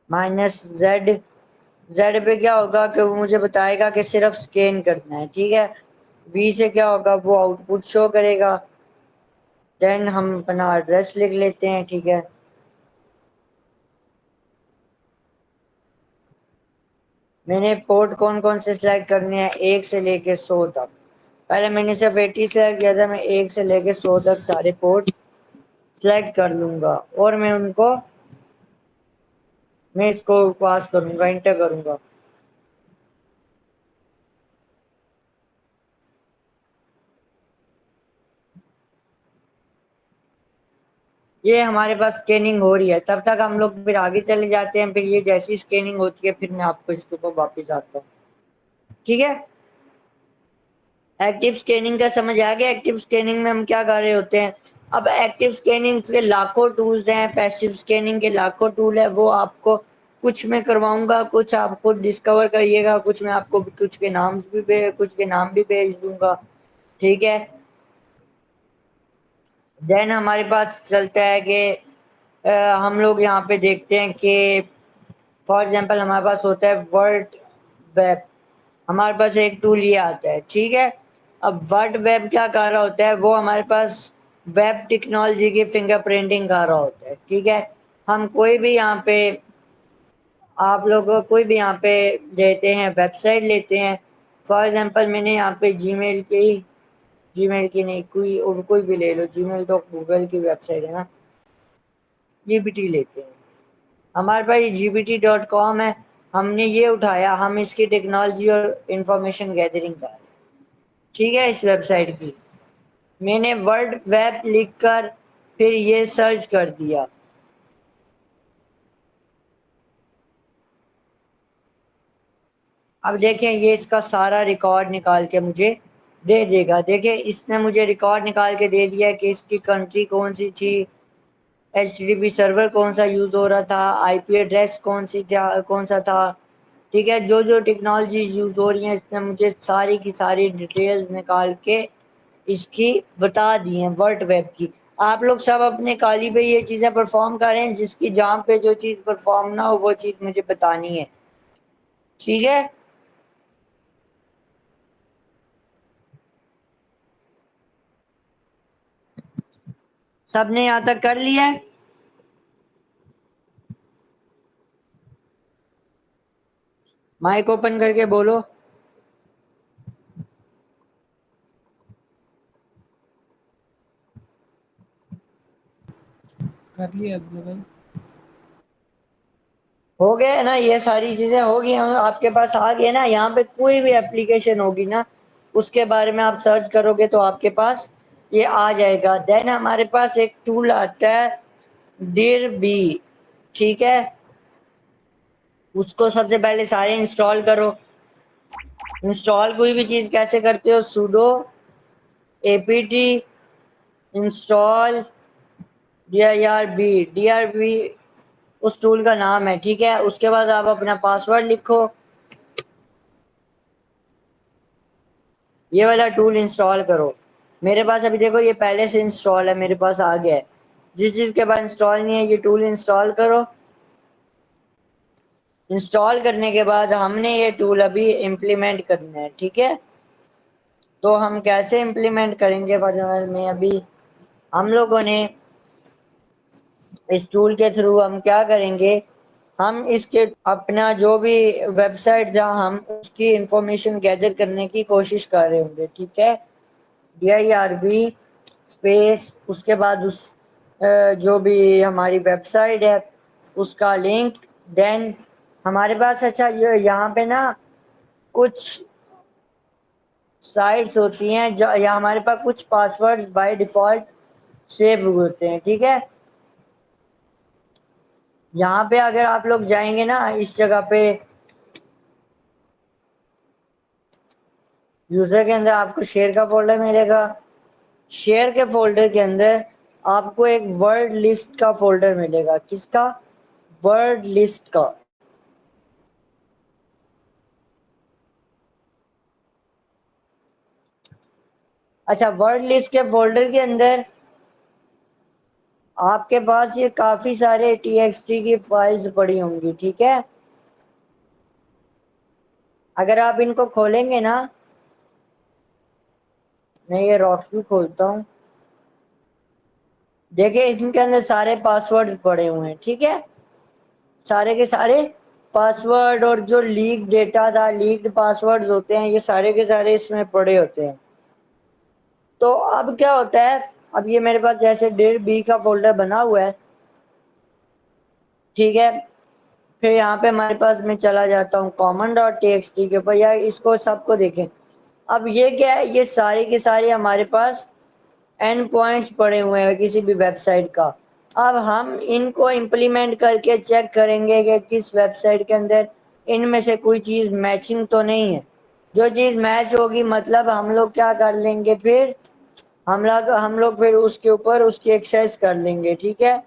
-Z। जेड पे क्या होगा कि वो मुझे बताएगा कि सिर्फ स्कैन करना है, ठीक है। वी से क्या होगा, वो आउटपुट शो करेगा। देन हम अपना एड्रेस लिख लेते हैं, ठीक है। मैंने पोर्ट कौन कौन से सिलेक्ट करने हैं, 1 से लेके 100 तक। पहले मैंने सिर्फ 80 सिलेक्ट किया था, मैं 1 से लेके 100 तक सारे पोर्ट सिलेक्ट कर लूंगा और मैं इसको पास करूंगा, इंटर करूंगा। ये हमारे पास स्कैनिंग हो रही है, तब तक हम लोग फिर आगे चले जाते हैं। फिर ये जैसी स्कैनिंग होती है फिर मैं आपको इसके ऊपर वापस आता हूँ, ठीक है। एक्टिव स्कैनिंग का समझ आ गया। एक्टिव स्कैनिंग में हम क्या कर रहे होते हैं। अब एक्टिव स्कैनिंग के लाखों टूल्स हैं, पैसिव स्कैनिंग के लाखों टूल है। वो आपको कुछ मैं करवाऊंगा, कुछ आप खुद डिस्कवर करिएगा, कुछ मैं आपको कुछ के नाम भी भेज दूंगा, ठीक है। देन हमारे पास चलता है कि हम लोग यहाँ पे देखते हैं कि फॉर एग्जांपल हमारे पास होता है वर्ड वेब। हमारे पास एक टूल ये आता है, ठीक है। अब वर्ड वेब क्या कर रहा होता है, वो हमारे पास वेब टेक्नोलॉजी की फिंगरप्रिंटिंग कर रहा होता है, ठीक है। हम कोई भी यहाँ पे आप लोग कोई भी यहाँ पे देते हैं, वेबसाइट लेते हैं। फॉर एग्जांपल मैंने यहाँ पे जीमेल की नहीं, कोई और कोई भी ले लो। जीमेल तो गूगल की वेबसाइट है ना। जीपीटी लेते हैं, हमारे पास ये gpt.com है। हमने ये उठाया, हम इसकी टेक्नोलॉजी और इंफॉर्मेशन गैदरिंग कर रहे हैं, ठीक है, इस वेबसाइट की। मैंने वर्ल्ड वेब लिखकर फिर ये सर्च कर दिया। अब देखें, ये इसका सारा रिकॉर्ड निकाल के मुझे दे देगा। देखें, इसने मुझे रिकॉर्ड निकाल के दे दिया कि इसकी कंट्री कौन सी थी, HTTP सर्वर कौन सा यूज हो रहा था, IP एड्रेस कौन सा था, ठीक है। जो जो टेक्नोलॉजी यूज हो रही है इसने मुझे सारी की सारी डिटेल्स निकाल के इसकी बता दी हैं वर्ल्ड वेब की। आप लोग सब अपने काली पे ये चीजें परफॉर्म करें, जिसकी जहाँ पे जो चीज परफॉर्म ना हो वो चीज मुझे बतानी है, ठीक है। सबने यहाँ तक कर लिया है। माइक ओपन करके बोलो। कर लिया अब्दुल भाई। हो गया ना, ये सारी चीजें हो गई हैं, आपके पास आ गया ना। यहाँ पे कोई भी एप्लीकेशन होगी ना, उसके बारे में आप सर्च करोगे तो आपके पास ये आ जाएगा। देन हमारे पास एक टूल आता है डिर बी, ठीक है। उसको सबसे पहले सारे इंस्टॉल करो। इंस्टॉल कोई भी चीज कैसे करते हो, sudo apt install dir b उस टूल का नाम है, ठीक है। उसके बाद आप अपना पासवर्ड लिखो। ये वाला टूल इंस्टॉल करो। मेरे पास अभी देखो ये पहले से इंस्टॉल है, मेरे पास आ गया है। जिस चीज के बाद इंस्टॉल नहीं है, ये टूल इंस्टॉल करो। इंस्टॉल करने के बाद हमने ये टूल अभी इम्प्लीमेंट करना है, ठीक है। तो हम कैसे इम्प्लीमेंट करेंगे, फॉर में अभी हम लोगों ने इस टूल के थ्रू हम क्या करेंगे, हम इसके अपना जो भी वेबसाइट जहाँ हम उसकी इंफॉर्मेशन गैदर करने की कोशिश कर रहे होंगे, ठीक है। DIRB स्पेस, उसके बाद उस जो भी हमारी वेबसाइट है उसका लिंक। देन हमारे पास, अच्छा, ये यहाँ पे ना कुछ साइट्स होती हैं जो, या हमारे पास कुछ पासवर्ड्स बाय डिफॉल्ट सेव होते हैं, ठीक है। यहाँ पे अगर आप लोग जाएंगे ना इस जगह पे, यूजर के अंदर आपको शेयर का फोल्डर मिलेगा। शेयर के फोल्डर के अंदर आपको एक वर्ड लिस्ट का फोल्डर मिलेगा। किसका? वर्ड लिस्ट का। अच्छा, वर्ड लिस्ट के फोल्डर के अंदर आपके पास ये काफी सारे टीएक्सटी की फाइल्स पड़ी होंगी, ठीक है। अगर आप इनको खोलेंगे ना, मैं ये रॉक्स खोलता हूँ, देखिए इनके अंदर सारे पासवर्ड्स पड़े हुए हैं, ठीक है। सारे के सारे पासवर्ड और जो लीक डेटा था, लीक्ड पासवर्ड्स होते हैं, ये सारे के सारे इसमें पड़े होते हैं। तो अब क्या होता है, अब ये मेरे पास जैसे डेढ़ बी का फोल्डर बना हुआ है, ठीक है। फिर यहाँ पे हमारे पास मैं चला जाता हूँ common dot T x T के ऊपर, या इसको सबको देखें। अब ये क्या है, ये सारे के सारे हमारे पास एंड पॉइंट्स पड़े हुए हैं किसी भी वेबसाइट का। अब हम इनको इम्प्लीमेंट करके चेक करेंगे कि किस वेबसाइट के अंदर इनमें से कोई चीज़ मैचिंग तो नहीं है। जो चीज़ मैच होगी मतलब हम लोग क्या कर लेंगे, फिर हम लोग फिर उसके ऊपर उसकी एक्सेस कर लेंगे, ठीक है।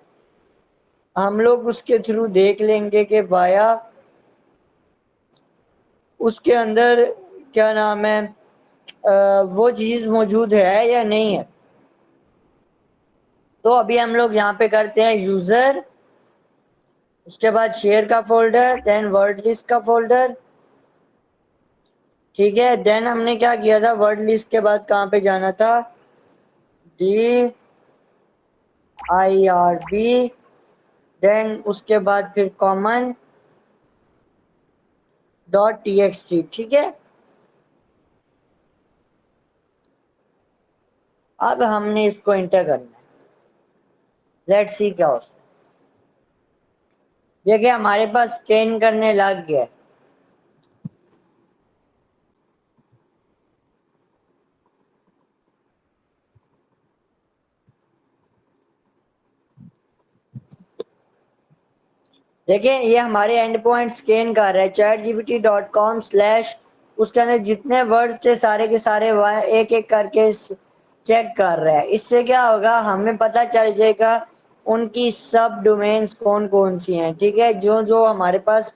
हम लोग उसके थ्रू देख लेंगे कि वाया उसके अंदर क्या नाम है, वो चीज़ मौजूद है या नहीं है। तो अभी हम लोग यहाँ पे करते हैं यूजर, उसके बाद शेयर का फोल्डर, देन वर्ड लिस्ट का फोल्डर, ठीक है। देन हमने क्या किया था, वर्ड लिस्ट के बाद कहाँ पे जाना था, DIRB, देन उसके बाद फिर कॉमन डॉट TXT, ठीक है। अब हमने इसको इंटर करना है, लेट्स सी क्या होता है। देखिए हमारे पास स्कैन करने लग गया। देखिए ये हमारे एंड पॉइंट स्कैन कर रहा है, chatgpt.com/ उसके अंदर जितने वर्ड्स थे सारे के सारे एक एक करके चेक कर रहा है। इससे क्या होगा, हमें पता चल जाएगा उनकी सब डोमेन्स कौन कौन सी हैं, ठीक है। जो जो हमारे पास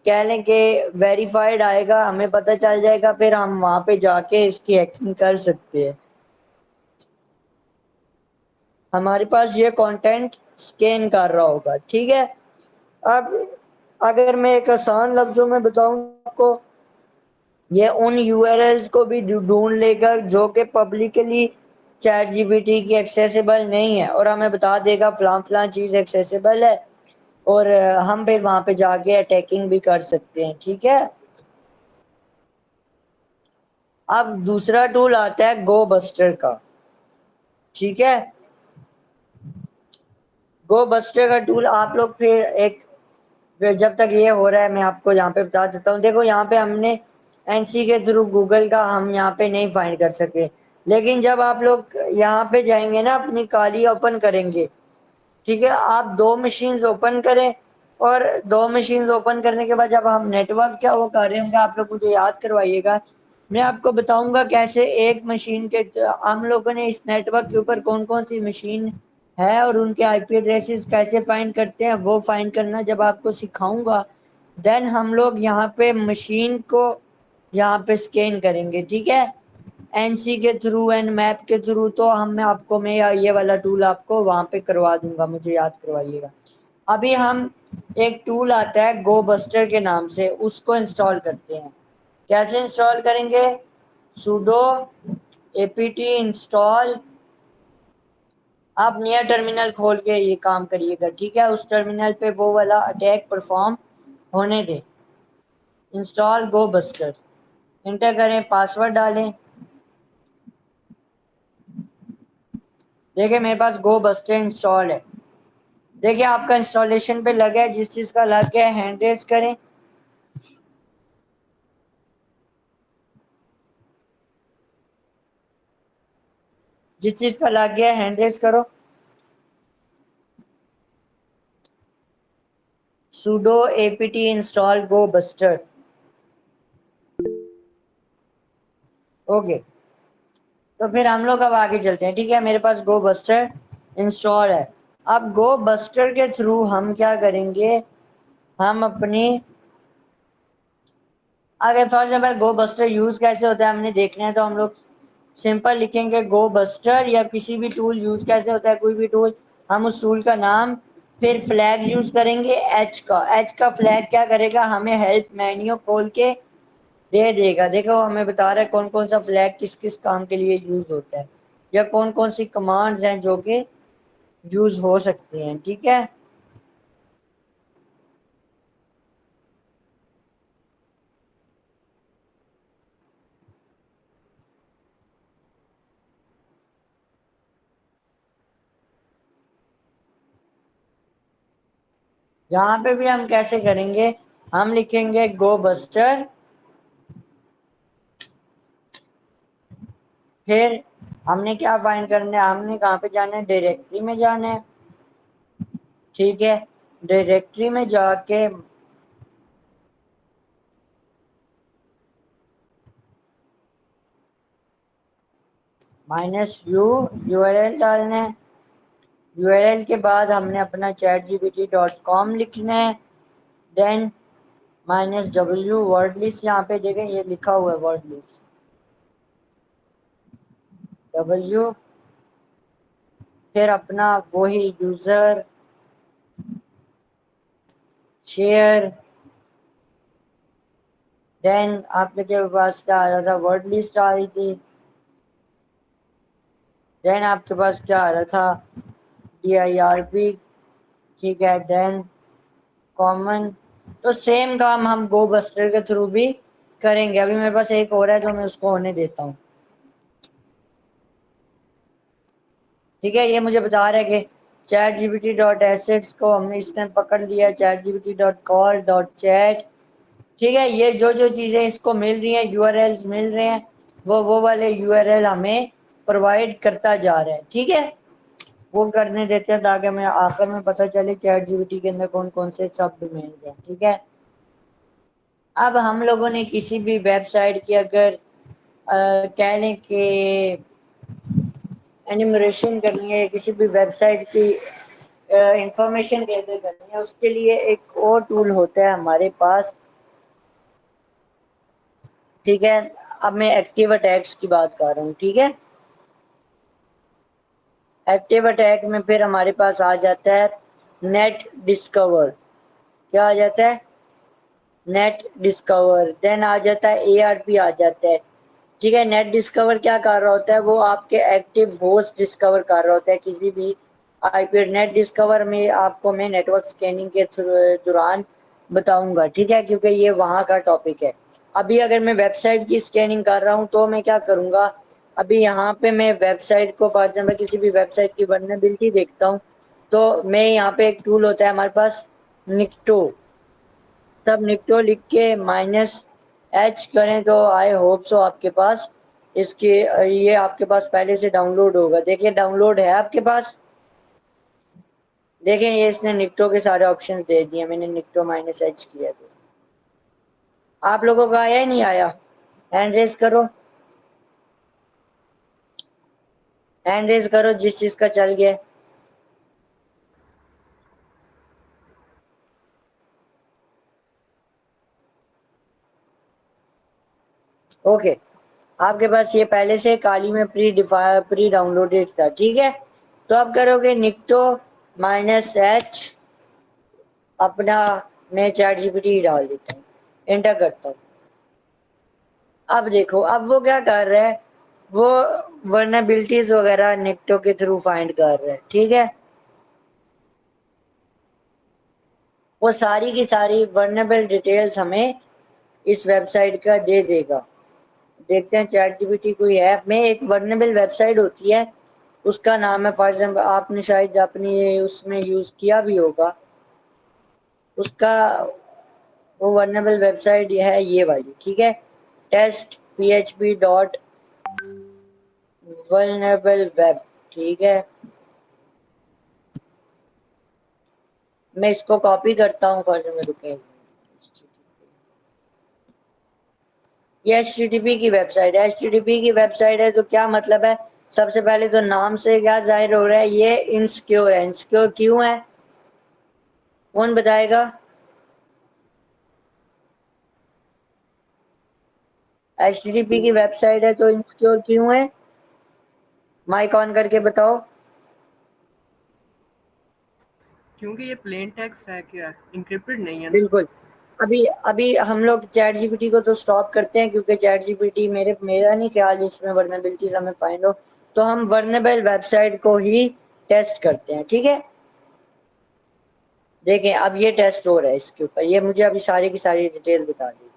कह लें कि वेरीफाइड आएगा, हमें पता चल जाएगा, फिर हम वहां पे जाके इसकी एक्शन कर सकते हैं। हमारे पास ये कंटेंट स्कैन कर रहा होगा, ठीक है। अब अगर मैं एक आसान लफ्जों में बताऊं आपको, ये उन यूआरएल्स को भी ढूंढ लेगा जो कि पब्लिकली चैट जीपीटी की एक्सेसिबल नहीं है, और हमें बता देगा फलां फलां चीज़ एक्सेसिबल है, और हम फिर वहां पे जाके अटैकिंग भी कर सकते हैं, ठीक है। अब दूसरा टूल आता है गो बस्टर का, ठीक है। गो बस्टर का टूल आप लोग फिर एक, फिर जब तक ये हो रहा है मैं आपको यहाँ पे बता देता हूँ। देखो यहाँ पे हमने एनसी के थ्रू गूगल का हम यहाँ पे नहीं फाइंड कर सके, लेकिन जब आप लोग यहाँ पे जाएंगे ना, अपनी काली ओपन करेंगे, ठीक है। आप दो मशीन्स ओपन करें, और दो मशीन्स ओपन करने के बाद जब हम नेटवर्क क्या वो कर रहे होंगे, आप लोग मुझे याद करवाइएगा। मैं आपको बताऊंगा कैसे एक मशीन के, हम लोगों ने इस नेटवर्क के ऊपर कौन कौन सी मशीन है और उनके आईपी एड्रेसेस कैसे फाइंड करते हैं, वो फाइंड करना जब आपको सिखाऊंगा, देन हम लोग यहाँ पे मशीन को यहाँ पे स्कैन करेंगे, ठीक है। एनसी के थ्रू एंड मैप के थ्रू, तो हम मैं ये वाला टूल आपको वहां पे करवा दूंगा, मुझे याद करवाइएगा। अभी हम एक टूल आता है गो बस्टर के नाम से, उसको इंस्टॉल करते हैं। कैसे इंस्टॉल करेंगे, sudo apt इंस्टॉल। आप नया टर्मिनल खोल के ये काम करिएगा, ठीक है। उस टर्मिनल पे वो वाला अटैक परफॉर्म होने दें। इंस्टॉल गो बस्टर, इंटर करें, पासवर्ड डालें। देखिए मेरे पास गो बस्टर इंस्टॉल है। देखिए आपका इंस्टॉलेशन पे लगा है, जिस चीज का लग गया है हैंड रेज करें। जिस चीज का लग गया है हैंड रेज करो। sudo apt install go buster। Okay, तो फिर हम लोग अब आगे चलते हैं। ठीक है, मेरे पास गो बस्टर इंस्टॉल है। अब गो बस्टर के थ्रू हम क्या करेंगे, हम अपनी, अगर for example go buster use कैसे होता है हमने देखना है, तो हम लोग सिंपल लिखेंगे गो बस्टर, या किसी भी टूल यूज कैसे होता है, कोई भी टूल, हम उस टूल का नाम, फिर फ्लैग यूज करेंगे एच का फ्लैग क्या करेगा, हमें हेल्प मेन्यू खोल के दे देगा। देखो हमें बता रहा है कौन कौन सा फ्लैग किस किस काम के लिए यूज होता है, या कौन कौन सी कमांड्स हैं जो कि यूज हो सकती हैं। ठीक है, यहाँ पे भी हम कैसे करेंगे, हम लिखेंगे गो बस्टर, फिर हमने क्या फाइंड करना है, हमने कहाँ पे जाना है, डायरेक्टरी में जाना है। ठीक है, डायरेक्टरी में जाके -u डालना है। यूआरएल के बाद हमने अपना chatgpt.com लिखना है। देन -w वर्ड लिस्ट, यहाँ पे देखें ये लिखा हुआ है वर्ड लिस्ट, w, फिर अपना वही यूजर शेयर। देन आपके पास क्या आ रहा था, वर्ड लिस्ट आ रही थी। देन आपके पास क्या आ रहा था, DIRP। ठीक है, देन कॉमन। तो सेम काम हम गो बस्टर के थ्रू भी करेंगे। अभी मेरे पास एक और है जो मैं उसको होने देता हूँ। ठीक है, ये मुझे बता रहा है कि chatgpt.assets को हमने इसने पकड़ लिया, chatgpt.call.chat। ठीक है, ये जो जो चीजें इसको मिल रही हैं, यूआरएल्स मिल रहे हैं, वो वाले यूआरएल हमें प्रोवाइड करता जा रहा है। ठीक है, वो करने देते हैं ताकि हमें आखिर में पता चले चैट जीपीटी के अंदर कौन कौन से सब डोमेन्स हैं। ठीक है, अब हम लोगों ने किसी भी वेबसाइट की अगर कह लें कि एनिमरेशन करनी है, किसी भी वेबसाइट की इंफॉर्मेशन गैदर करनी है, उसके लिए एक और टूल होता है हमारे पास। ठीक है, अब मैं एक्टिव अटैक्स की बात कर रहा हूँ। ठीक है, एक्टिव अटैक में फिर हमारे पास आ जाता है नेट डिस्कवर। क्या आ जाता है, नेट डिस्कवर। देन आ जाता है ARP आ जाता है। ठीक है, नेट डिस्कवर क्या कर रहा होता है, वो आपके एक्टिव होस्ट डिस्कवर कर रहा होता है किसी भी आईपी। नेट डिस्कवर में आपको मैं नेटवर्क स्कैनिंग के दौरान बताऊंगा। ठीक है, क्योंकि ये वहाँ का टॉपिक है। अभी अगर मैं वेबसाइट की स्कैनिंग कर रहा हूँ तो मैं क्या करूँगा, अभी यहाँ पे मैं वेबसाइट को फॉर एग्जाम्पल किसी भी वेबसाइट की वर्नेबिलिटी देखता हूँ, तो मैं यहाँ पे एक टूल होता है हमारे पास निक्टो। तब निक्टो लिख के -H करें तो आई होप सो आपके पास इसके ये आपके पास पहले से डाउनलोड होगा। देखिए डाउनलोड है आपके पास। देखें ये इसने निक्टो के सारे ऑप्शंस दे दिए, मैंने निक्टो -H किया। तो आप लोगों का आया ही नहीं आया, हैंड रेज करो, हैंड रेज करो जिस चीज का चल गया। ओके, आपके पास ये पहले से काली में प्री डाउनलोडेड था। ठीक है, तो आप करोगे निक्टो -H, अपना मैं चैट जीपीटी डाल देता हूँ, एंटर करता हूँ। अब देखो अब वो क्या कर रहा है, वो वर्नेबिलिटीज वगैरह निक्टो के थ्रू फाइंड कर रहा है। ठीक है, वो सारी की सारी वर्नेबल डिटेल्स हमें इस वेबसाइट का दे देगा। देखते हैं चैट जीपीटी कोई ऐप में एक वर्नेबल वेबसाइट होती है, उसका नाम है फॉर एग्जाम्पल, आपने शायद अपनी उसमें यूज किया भी होगा उसका, वो वर्नेबल वेबसाइट है ये वाली। ठीक है, test php dot vulnerable web. ठीक है, मैं इसको कॉपी करता हूँ, फर्ज में रुके, ये HTTP की वेबसाइट है। HTTP की वेबसाइट है तो क्या मतलब है, सबसे पहले तो नाम से क्या जाहिर हो रहा है, ये इनसिक्योर है। इनसिक्योर क्यों है, कौन बताएगा? HTTP की वेबसाइट है तो इनसिक्योर क्यों है, माइक ऑन करके बताओ। क्योंकि ये प्लेन टेक्स्ट है, क्या इंक्रिप्टेड नहीं है ना। बिल्कुल। अभी अभी हम लोग चैट जीपीटी को तो स्टॉप करते हैं, क्योंकि चैट जीपीटी मेरा नहीं ख्याल इसमें वर्नेबिलिटीज हमें फाइंड हो, तो हम वर्नेबल वेबसाइट को ही टेस्ट करते हैं, ठीक है। देखें अब ये टेस्ट हो रहा है इसके ऊपर, ये मुझे अभी सारी की सारी डिटेल बता दी।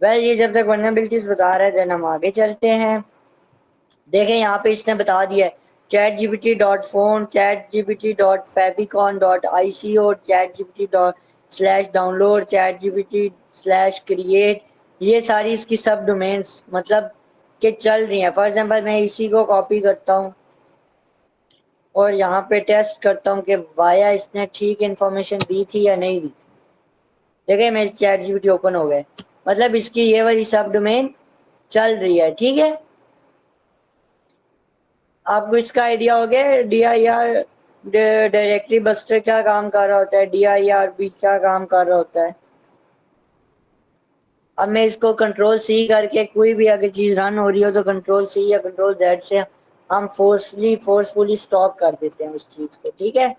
वेल ये जब तक वर्नेबिलिटीज बता रहे थे, हम आगे चलते हैं। देखें यहाँ पे इसने बता दिया है, ChatGPT dot phone, ChatGPT dot favicon dot ICO, ChatGPT dot slash download, ChatGPT slash create, ये सारी इसकी सब डोमेन्स मतलब के चल रही हैं। फॉर एग्जांपल मैं इसी को कॉपी करता हूँ और यहाँ पे टेस्ट करता हूँ कि वाया इसने ठीक इन्फॉर्मेशन दी थी या नहीं दी। देखिए मेरे चैट जीपीटी ओपन हो गए, मतलब इसकी ये वाली सब डोमेन चल रही है, ठीक है। आपको इसका आइडिया हो गया DIR डायरेक्टरी बस्टर क्या काम कर रहा होता है, DIRB क्या काम कर रहा होता है। अब मैं इसको कंट्रोल C करके, कोई भी अगर चीज रन हो रही हो तो कंट्रोल C या कंट्रोल Z से हम फोर्सफुली स्टॉप कर देते हैं उस चीज को, ठीक है।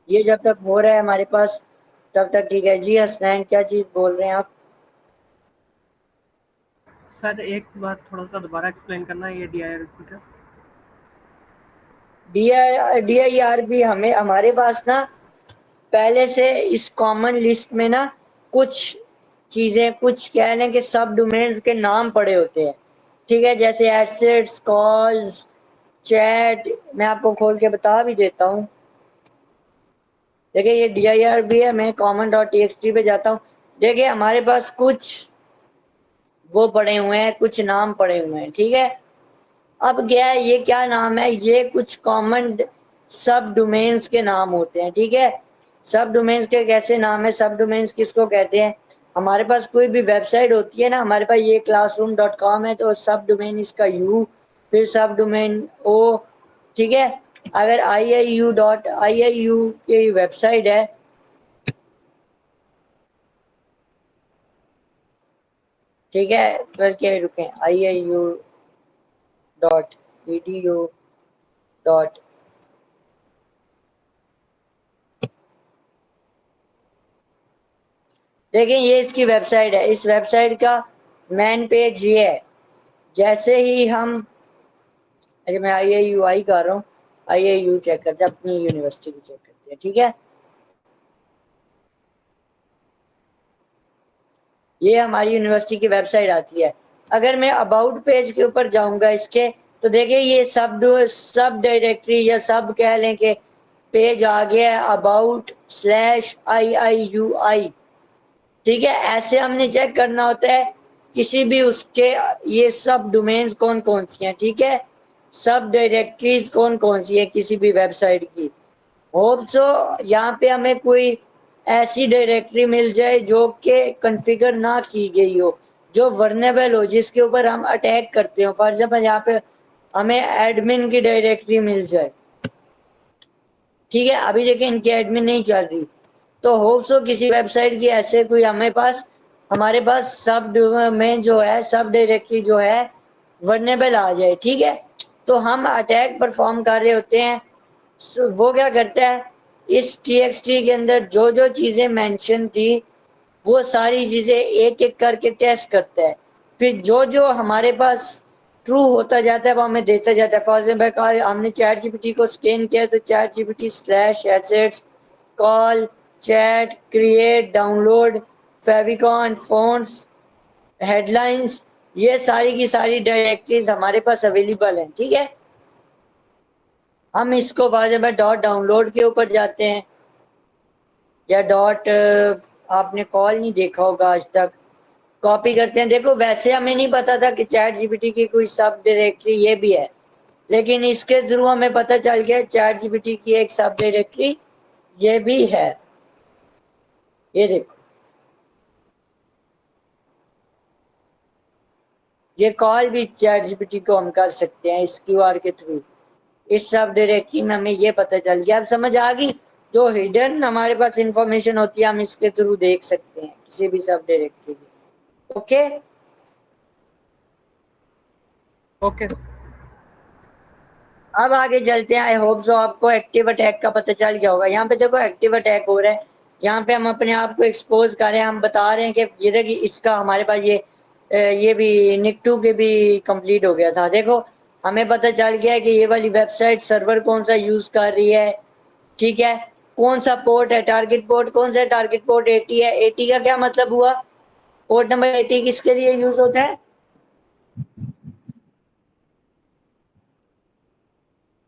ये जब तक हो रहा है हमारे पास तब तक ठीक है। जी हसनैन क्या चीज बोल रहे हैं आप? सर एक बात थोड़ा सा दोबारा एक्सप्लेन करना, ये DIR का। DIRB हमें हमारे पास ना पहले से इस कॉमन लिस्ट में ना कुछ चीजें, कुछ कह लें कि सब डोमेन्स के नाम पड़े होते हैं, ठीक है। जैसे एसेट्स, कॉल्स, चैट, मैं आपको खोल के बता भी देता हूँ। देखिए ये DIRB है, मैं common.txt पे जाता हूँ। देखिए हमारे पास कुछ वो पड़े हुए हैं, कुछ नाम पड़े हुए हैं, ठीक है। अब क्या है, ये क्या नाम है, ये कुछ कॉमन सब डोमेन्स के नाम होते हैं, ठीक है। सब डोमेन्स के कैसे नाम है, सब डोमेन्स किसको कहते हैं, हमारे पास कोई भी वेबसाइट होती है ना, हमारे पास ये classroom.com है तो सब डोमेन इसका U, फिर सब डोमेन O, ठीक है। अगर IIU की वेबसाइट है, ठीक है, बल्कि रुकें, IIU.edu. देखिए ये इसकी वेबसाइट है, इस वेबसाइट का मेन पेज ये है। जैसे ही हम, अच्छा मैं IIUI कर रहा हूँ, IIU चेक करते हैं, अपनी यूनिवर्सिटी की चेक करते हैं, ठीक है। ये हमारी यूनिवर्सिटी की वेबसाइट आती है। अगर मैं अबाउट पेज के ऊपर जाऊंगा इसके, तो देखिए ये सब डायरेक्टरी या सब कह लें कि पेज आ गया है, about/IIUI, ठीक है। ऐसे हमने चेक करना होता है किसी भी उसके, ये सब डोमेन्स कौन कौन सी हैं, ठीक है, सब डायरेक्टरीज कौन कौन सी है किसी भी वेबसाइट की। होप सो यहाँ पे हमें कोई ऐसी डायरेक्टरी मिल जाए जो कि कॉन्फ़िगर ना की गई हो, जो वर्नेबल हो, जिसके ऊपर हम अटैक करते हो। फॉर एग्जाम्पल यहाँ पे हमें एडमिन की डायरेक्टरी मिल जाए, ठीक है। अभी देखिए इनकी एडमिन नहीं चल रही, तो होप सो किसी वेबसाइट की ऐसे कोई हमारे पास सब में जो है सब डायरेक्टरी जो है वर्नेबल आ जाए, ठीक है। तो हम अटैक परफॉर्म कर रहे होते हैं। वो क्या करता है, इस TXT के अंदर जो जो चीजें मेंशन थी वो सारी चीजें एक एक करके टेस्ट करता है। फिर जो जो हमारे पास ट्रू होता जाता है वो हमें देता जाता है। फॉर एग्जाम्पल हमने चैट जीपीटी को स्कैन किया तो chat GPT slash assets call chat create download favicon phones headlines, ये सारी की सारी डायरेक्टरीज हमारे पास अवेलेबल हैं। ठीक है, हम इसको फॉर एग्जाम्पल डॉट डाउनलोड के ऊपर जाते हैं या डॉट आपने कॉल नहीं देखा होगा आज तक, कॉपी करते हैं। देखो वैसे हमें नहीं पता था कि चैट जीपीटी की कोई सब डायरेक्टरी ये भी है, लेकिन इसके थ्रू हमें पता चल गया चैट जीपीटी की एक सब डायरेक्टरी ये भी है। ये देखो, ये कॉल भी चैट जीपीटी को हम कर सकते हैं इस क्यूआर के थ्रू। इस सब डायरेक्टरी में हमें ये पता चल गया। अब समझ आ गई, जो हिडन हमारे पास इंफॉर्मेशन होती है हम इसके थ्रू देख सकते हैं किसी भी सब डायरेक्टरी की। ओके ओके अब आगे चलते हैं। आई होप सो आपको एक्टिव अटैक का पता चल गया होगा। यहाँ पे देखो एक्टिव अटैक हो रहा है, यहाँ पे हम अपने आप को एक्सपोज कर रहे हैं। हम बता रहे हैं कि ये देखिए इसका हमारे पास ये भी निक2 के भी कंप्लीट हो गया था। देखो हमें पता चल गया है कि ये वाली वेबसाइट सर्वर कौन सा यूज कर रही है। ठीक है, कौन सा पोर्ट है, टारगेट पोर्ट कौन सा है, टारगेट पोर्ट 80 है। 80 का क्या मतलब हुआ, पोर्ट नंबर 80 किसके लिए यूज होता है,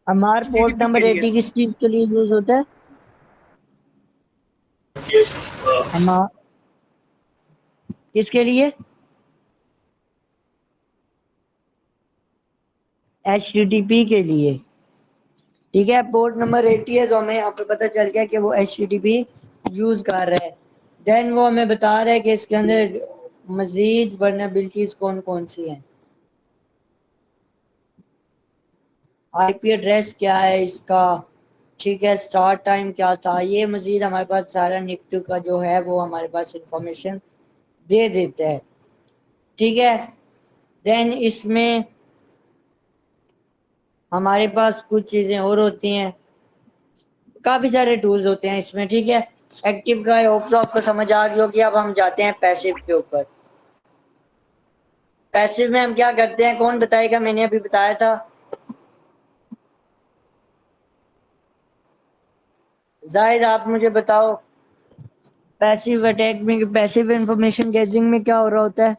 हमारा पोर्ट एचटीटीपी के नंबर लिए। 80 किस चीज के लिए यूज होता है, हमारा किसके लिए, HTTP के लिए। ठीक है, पोर्ट नंबर 80 है तो हमें यहाँ पे पता चल गया कि वो HTTP यूज कर रहा है। देन वो हमें बता रहा है कि इसके अंदर मजीद वर्नेबिलिटीज कौन कौन सी हैं, आईपी एड्रेस क्या है इसका, ठीक है, स्टार्ट टाइम क्या था, ये मजीद हमारे पास सारा निक2 का जो है वो हमारे पास इंफॉर्मेशन दे देता है। ठीक है, देन इसमें हमारे पास कुछ चीजें और होती हैं, काफी सारे टूल्स होते हैं इसमें। ठीक है, एक्टिव का होप सो आपको समझ आ गई होगी। अब हम जाते हैं पैसिव के ऊपर। पैसिव में हम क्या करते हैं, कौन बताएगा, मैंने अभी बताया था, जाहिद आप मुझे बताओ पैसिव अटैक में, पैसिव इंफॉर्मेशन गैदरिंग में क्या हो रहा होता है।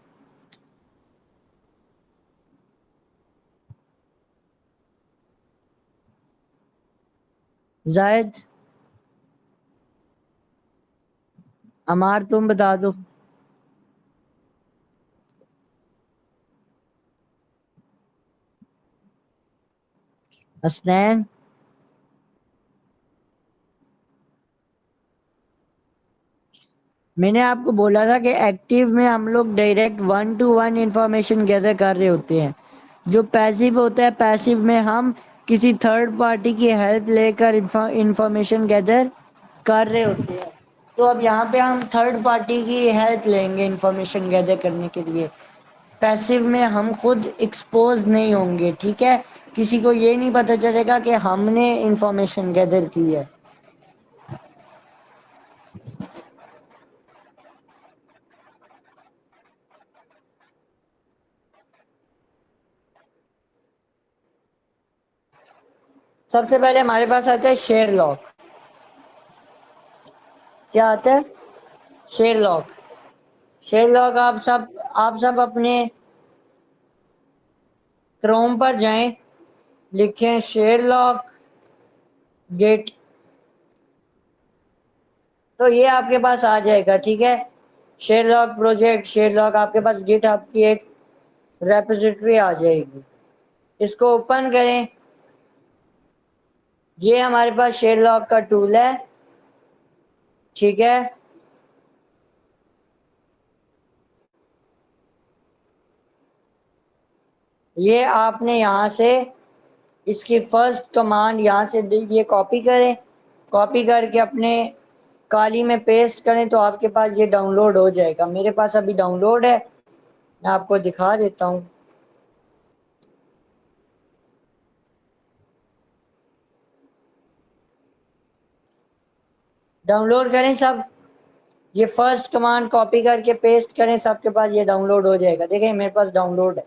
जाहिद अमार तुम बता दो। हसनैन, मैंने आपको बोला था कि एक्टिव में हम लोग डायरेक्ट 1 to 1 इंफॉर्मेशन गैदर कर रहे होते हैं। जो पैसिव होता है, पैसिव में हम किसी थर्ड पार्टी की हेल्प लेकर इंफॉर्मेशन गैदर कर रहे होते हैं। तो अब यहाँ पे हम थर्ड पार्टी की हेल्प लेंगे इंफॉर्मेशन गैदर करने के लिए। पैसिव में हम खुद एक्सपोज नहीं होंगे। ठीक है, किसी को ये नहीं पता चलेगा कि हमने इंफॉर्मेशन गैदर की है। सबसे पहले हमारे पास आता है शेयर लॉक। क्या आता है, शेयर लॉक। शेयर लॉक आप सब अपने क्रोम पर जाएं, लिखें शेयर लॉक गेट, तो ये आपके पास आ जाएगा। ठीक है, share lock project, share lock आपके पास गिटहब की एक रेपोजिटरी आ जाएगी। इसको ओपन करें, ये हमारे पास शेयर लॉक का टूल है। ठीक है, ये आपने यहाँ से इसकी फर्स्ट कमांड यहाँ से ये कॉपी करें, कॉपी करके अपने काली में पेस्ट करें तो आपके पास ये डाउनलोड हो जाएगा। मेरे पास अभी डाउनलोड है, मैं आपको दिखा देता हूँ। डाउनलोड करें सब, ये फर्स्ट कमांड कॉपी करके पेस्ट करें, सबके पास ये डाउनलोड हो जाएगा। देखें मेरे पास डाउनलोड है।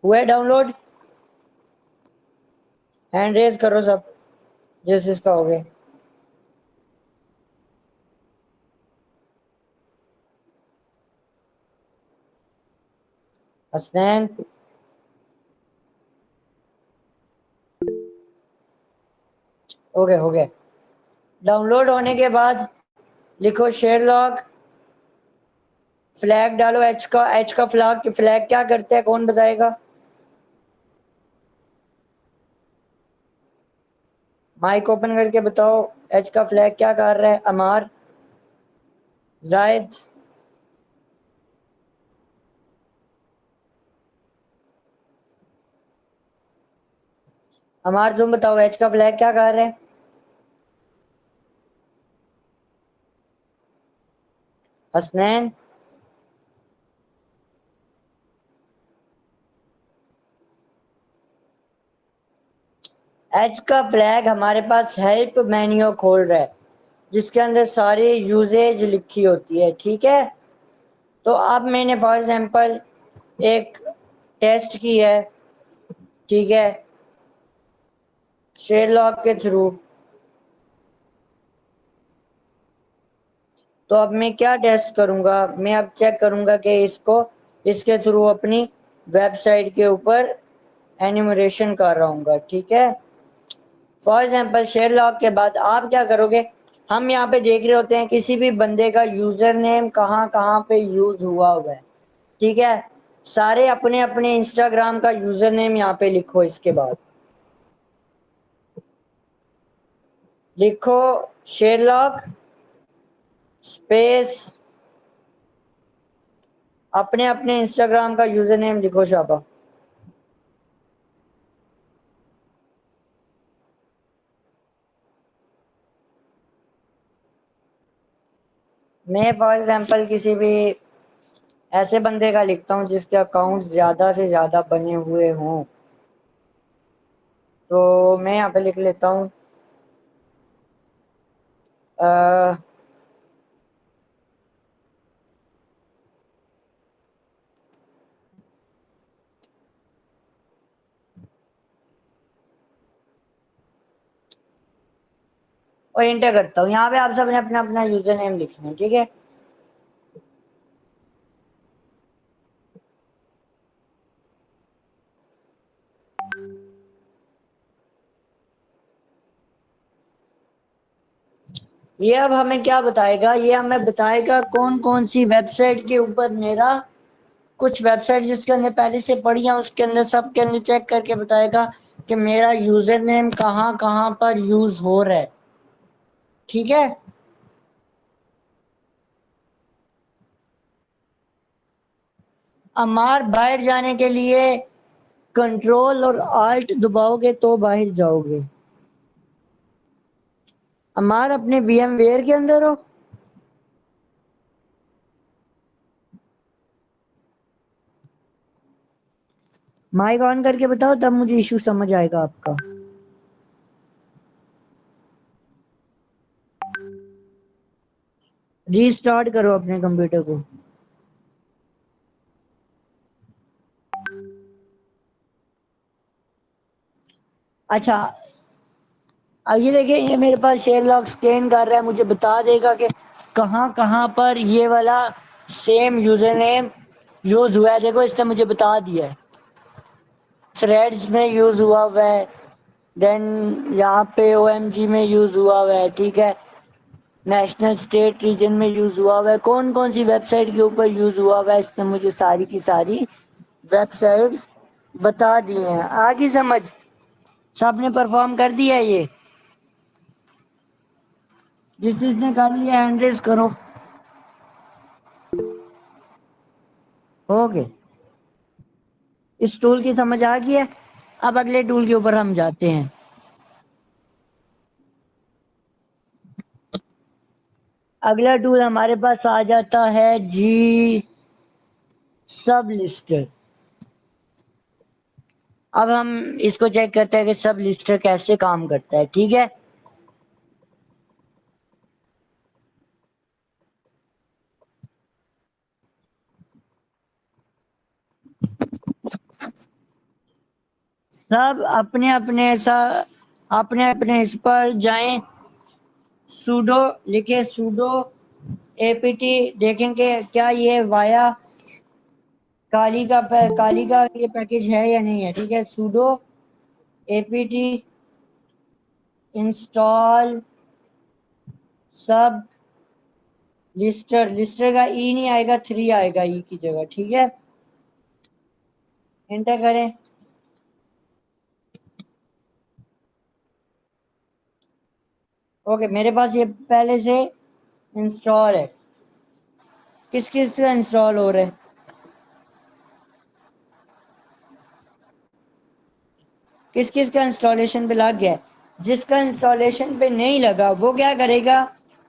हुआ डाउनलोड? हैंड रेज करो सब जिस जिसका हो गया। हसनैन, हो गया। डाउनलोड होने के बाद लिखो शेरलॉक, फ्लैग डालो एच का फ्लैग, फ्लैग क्या करता है कौन बताएगा? माइक ओपन करके बताओ, एच का फ्लैग क्या कर रहा है? अमार, जायद, अमार तुम बताओ एच का फ्लैग क्या कर रहा है? हसनैन, एच का फ्लैग हमारे पास हेल्प मेन्यू खोल रहा है जिसके अंदर सारी यूजेज लिखी होती है, ठीक है? तो अब मैंने फॉर एग्जांपल एक टेस्ट की है, ठीक है, शेरलॉक के थ्रू। तो अब मैं क्या टेस्ट करूंगा? मैं अब चेक करूंगा कि इसको इसके थ्रू अपनी वेबसाइट के ऊपर एनिमरेशन कर रहा हूँ, ठीक है? फॉर एग्जाम्पल शेरलॉक के बाद आप क्या करोगे? हम यहाँ पे देख रहे होते हैं किसी भी बंदे का यूजर नेम कहाँ कहाँ पे यूज हुआ है, ठीक है? सारे अपने अपने इंस्टाग्राम का यूजर नेम यहाँ पे लिखो। इसके बाद लिखो शेरलॉक स्पेस अपने अपने इंस्टाग्राम का यूजर नेम लिखो शाबा। मैं फॉर एग्जाम्पल किसी भी ऐसे बंदे का लिखता हूँ जिसके अकाउंट ज्यादा से ज्यादा बने हुए हों। तो मैं यहाँ पे लिख लेता हूँ और इंटर करता हूँ। यहाँ पे आप सबने अपना अपना यूजर नेम लिखना है, ठीक है? ये अब हमें क्या बताएगा? ये हमें बताएगा कौन कौन सी वेबसाइट के ऊपर मेरा, कुछ वेबसाइट जिसके अंदर पहले से पड़ी है उसके अंदर सब के अंदर चेक करके बताएगा कि मेरा यूजर नेम कहाँ कहाँ पर यूज हो रहा है, ठीक है? अमार, बाहर जाने के लिए कंट्रोल और आल्ट दबाओगे तो बाहर जाओगे। अमार अपने VMware के अंदर हो? माइक ऑन करके बताओ तब मुझे इशू समझ आएगा आपका। रीस्टार्ट करो अपने कंप्यूटर को। अच्छा, अब ये देखिए, ये मेरे पास शेयर लॉक स्कैन कर रहा है, मुझे बता देगा कि कहाँ कहाँ पर ये वाला सेम यूजर नेम यूज हुआ है। देखो इसने मुझे बता दिया है, थ्रेड्स में यूज हुआ है, देन यहाँ पे OMG में यूज हुआ है, ठीक है? नेशनल स्टेट रीजन में यूज हुआ है, कौन कौन सी वेबसाइट के ऊपर यूज हुआ है इसने मुझे सारी की सारी वेबसाइट्स बता दी हैं। आगे समझ? सबने परफॉर्म कर दिया है ये? जिस जिसने कर लिया हैंड रेज करो। हो गए? इस टूल की समझ आ गई है? अब अगले टूल के ऊपर हम जाते हैं। अगला टूल हमारे पास आ जाता है जी, सब लिस्टर। अब हम इसको चेक करते हैं कि सब लिस्टर कैसे काम करता है, ठीक है? सब अपने अपने अपने अपने इस पर जाएं, सूडो लिखे, सूडो एपीटी, देखेंगे क्या ये वाया काली का ये पैकेज है या नहीं है। ठीक है, सूडो एपीटी इंस्टॉल सब लिस्टर, लिस्टर का ई नहीं आएगा, 3 आएगा ई की जगह। ठीक है, एंटर करें। ओके, मेरे पास ये पहले से इंस्टॉल है। किस किस का इंस्टॉल हो रहा है? किस किस का इंस्टॉलेशन पे लग गया है? जिसका इंस्टॉलेशन पे नहीं लगा वो क्या करेगा,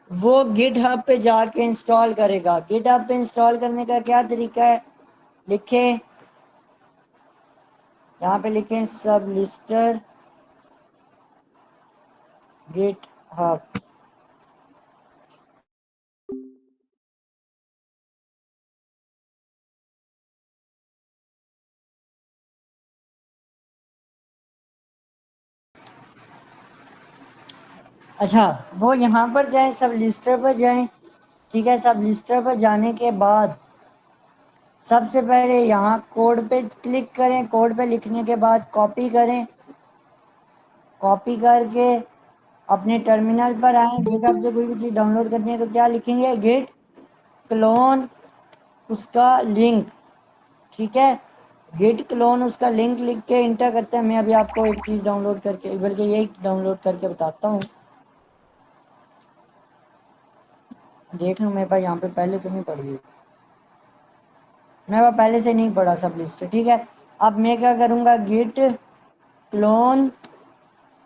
वो गिट हब पे जाके इंस्टॉल करेगा। गिट हब पे इंस्टॉल करने का क्या तरीका है, लिखे यहाँ पे, लिखें सब लिस्टर गिट हब। अच्छा, वो यहाँ पर जाएं, सब लिस्टर पर जाएं। ठीक है, सब लिस्टर पर जाने के बाद सबसे पहले यहाँ कोड पे क्लिक करें। कोड पे लिखने के बाद कॉपी करें। कॉपी करके अपने टर्मिनल पर आए। गिटहब से कोई भी चीज़ डाउनलोड करनी है तो क्या लिखेंगे, गिट क्लोन उसका लिंक। ठीक है, गिट क्लोन उसका लिंक लिख के इंटर करते हैं। मैं अभी आपको एक चीज़ डाउनलोड करके, बल्कि यही डाउनलोड करके बताता हूँ, देख लूँ। मेरे पास यहाँ पे पहले तो नहीं पड़ी है, मैं वो पहले से नहीं पढ़ा सब लिस्ट। ठीक है, अब मैं क्या करूँगा, गिट क्लोन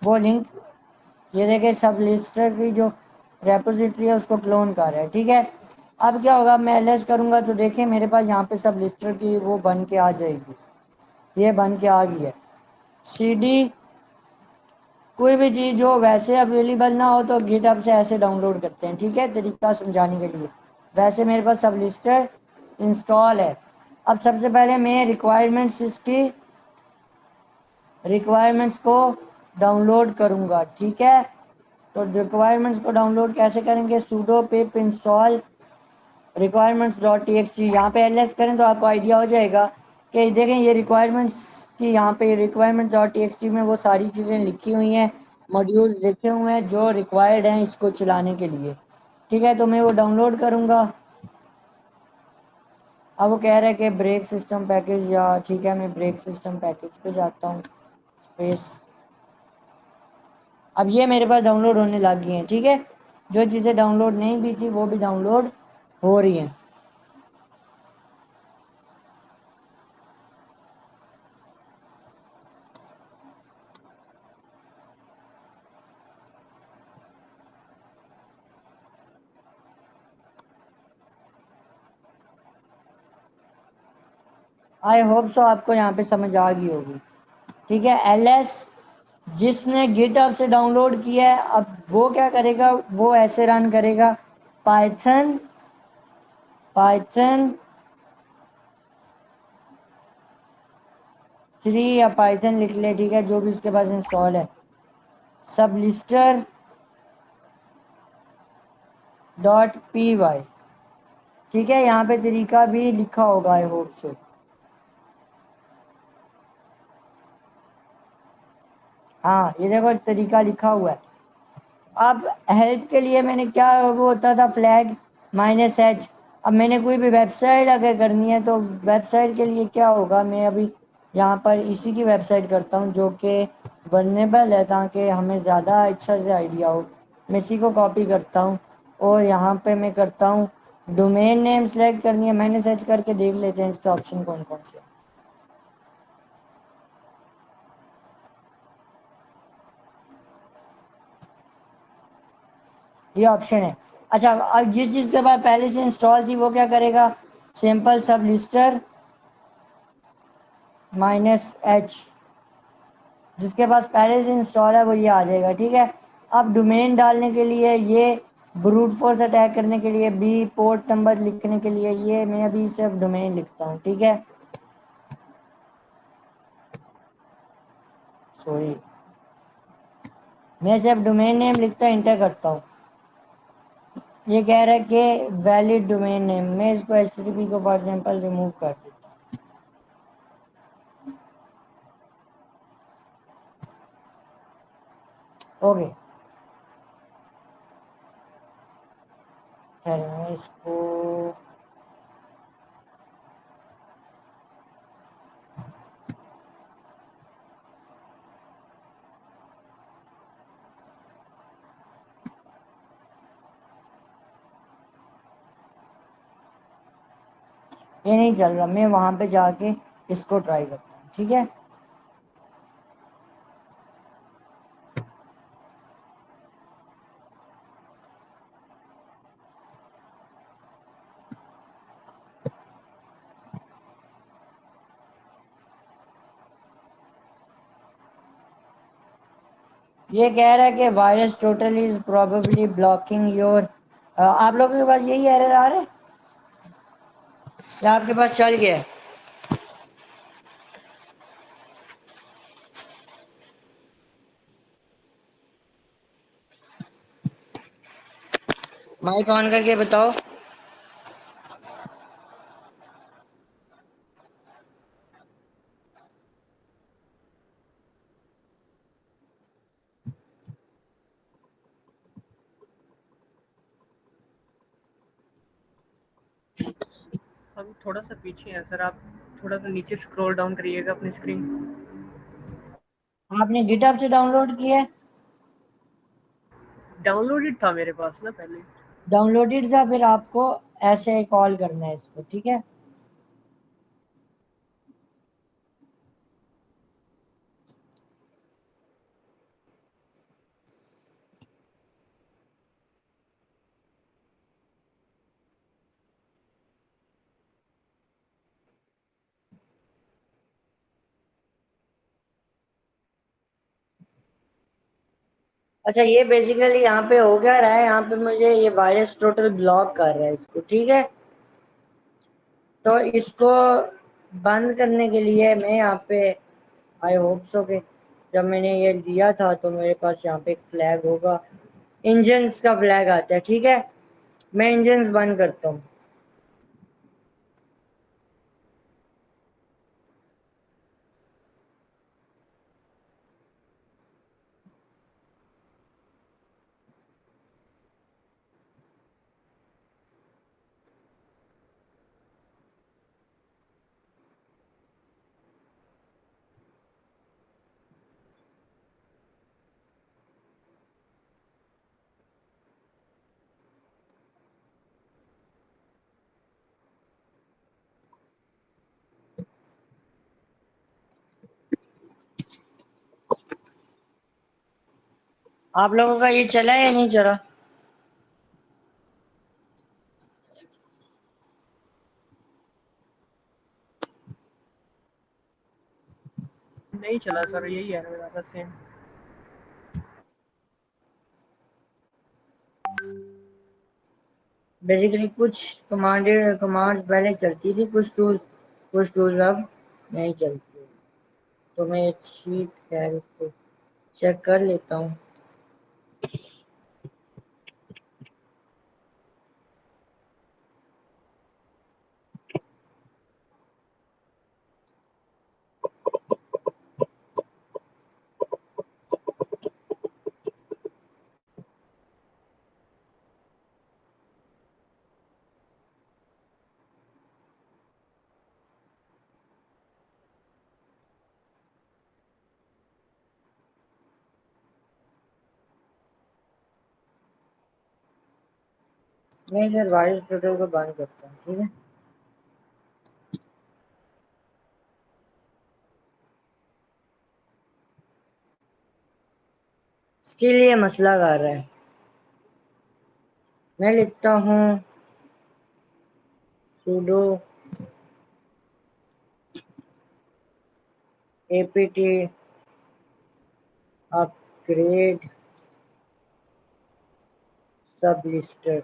वो लिंक, ये देखिए सब लिस्टर की जो रेपोजिटरी है उसको क्लोन कर रहा है। ठीक है, अब क्या होगा, मैं एलएस करूँगा तो देखिए मेरे पास यहाँ पे सब लिस्टर की वो बन के आ जाएगी। ये बन के आ गई है। सीडी कोई भी चीज़ जो वैसे अवेलेबल ना हो तो गिटहब से ऐसे डाउनलोड करते हैं। ठीक है, तरीका समझाने के लिए। वैसे मेरे पास सब लिस्टर इंस्टॉल है। अब सबसे पहले मैं रिक्वायरमेंट्स को डाउनलोड करूँगा। ठीक है, तो रिक्वायरमेंट्स को डाउनलोड कैसे करेंगे, सूडो पिप install requirements dot T x T. यहाँ पे एल करें तो आपको आइडिया हो जाएगा कि देखें ये रिक्वायरमेंट्स की, यहाँ पे requirement dot T x T में वो सारी चीज़ें लिखी हुई हैं, मॉड्यूल लिखे हुए हैं जो रिक्वायर्ड हैं इसको चलाने के लिए। ठीक है, तो मैं वो डाउनलोड करूँगा। अब वो कह रहा है कि ब्रेक सिस्टम पैकेज, या ठीक है मैं ब्रेक सिस्टम पैकेज पे जाता हूँ, स्पेस। अब ये मेरे पास डाउनलोड होने लग गई हैं। ठीक है, जो चीज़ें डाउनलोड नहीं भी थी वो भी डाउनलोड हो रही हैं। आई होप सो आपको यहाँ पे समझ आ गई होगी। ठीक है, एलएस जिसने गिटहब से डाउनलोड किया है, अब वो क्या करेगा, वो ऐसे रन करेगा, पाइथन पाइथन 3 या पाइथन लिख ले। ठीक है, जो भी उसके पास इंस्टॉल है, सब लिस्टर डॉट पी वाई। ठीक है, यहाँ पे तरीका भी लिखा होगा, आई होप सो। हाँ, ये देखो तरीका लिखा हुआ है। अब हेल्प के लिए मैंने क्या, वो होता था फ्लैग -h। अब मैंने कोई भी वेबसाइट अगर करनी है तो वेबसाइट के लिए क्या होगा, मैं अभी यहाँ पर इसी की वेबसाइट करता हूँ जो कि वल्नरेबल है, ताकि हमें ज़्यादा अच्छा से आइडिया हो। मैं इसी को कॉपी करता हूँ और यहाँ पे मैं करता हूँ डोमेन नेम सेलेक्ट करनी है। मैंने सर्च करके देख लेते हैं इसके ऑप्शन कौन कौन से। ये ऑप्शन है। अच्छा, अब जिस चीज़ के बाद पहले से इंस्टॉल थी वो क्या करेगा, सिंपल सब लिस्टर -h, जिसके पास पहले से इंस्टॉल है वो ये आ जाएगा। ठीक है, अब डोमेन डालने के लिए, ये ब्रूट फोर्स अटैक करने के लिए, बी पोर्ट नंबर लिखने के लिए, ये मैं अभी सिर्फ डोमेन लिखता हूँ। ठीक है, सॉरी, मैं सिर्फ डोमेन नेम लिखता इंटर करता हूँ। ये कह रहा है कि वैलिड डोमेन नेम, मैं इसको एचटीटीपी को फॉर एग्जांपल रिमूव कर देता हूँ। ओके, खैर मैं इसको ये नहीं चल रहा, मैं वहां पे जाके इसको ट्राई करता हूँ, ठीक है। ये कह रहा है कि virus total is probably blocking your, आप लोगों के पास यही एरर आ रहा है या आपके पास चल गया है? माइक ऑन करके बताओ। हम थोड़ा सा पीछे हैं सर, आप थोड़ा सा नीचे स्क्रॉल डाउन करिएगा अपनी स्क्रीन। आपने गिटहब से डाउनलोड किया है? डाउनलोडेड था मेरे पास ना पहले। डाउनलोडेड था, फिर आपको ऐसे कॉल करना है इसको, ठीक है। अच्छा, ये बेसिकली यहाँ पे हो क्या रहा है, यहाँ पे मुझे ये वायरस टोटल ब्लॉक कर रहा है इसको, ठीक है। तो इसको बंद करने के लिए मैं यहाँ पे, आई होप सो कि जब मैंने ये लिया था तो मेरे पास यहाँ पे एक फ्लैग होगा, इंजन्स का फ्लैग आता है, ठीक है। मैं इंजन्स बंद करता हूँ। आप लोगों का ये चला या नहीं चला? नहीं चला सर, यही है मेरा बस सेम। बेसिकली कुछ कमांड्स पहले चलती थी, कुछ टूल्स अब नहीं चलती। तो मैं ठीक है इसको चेक कर लेता हूँ। मैं इधर वायरस टोटल को बंद करता हूँ, ठीक है। इसके लिए मसला आ रहा है, मैं लिखता हूँ sudo apt upgrade sublister।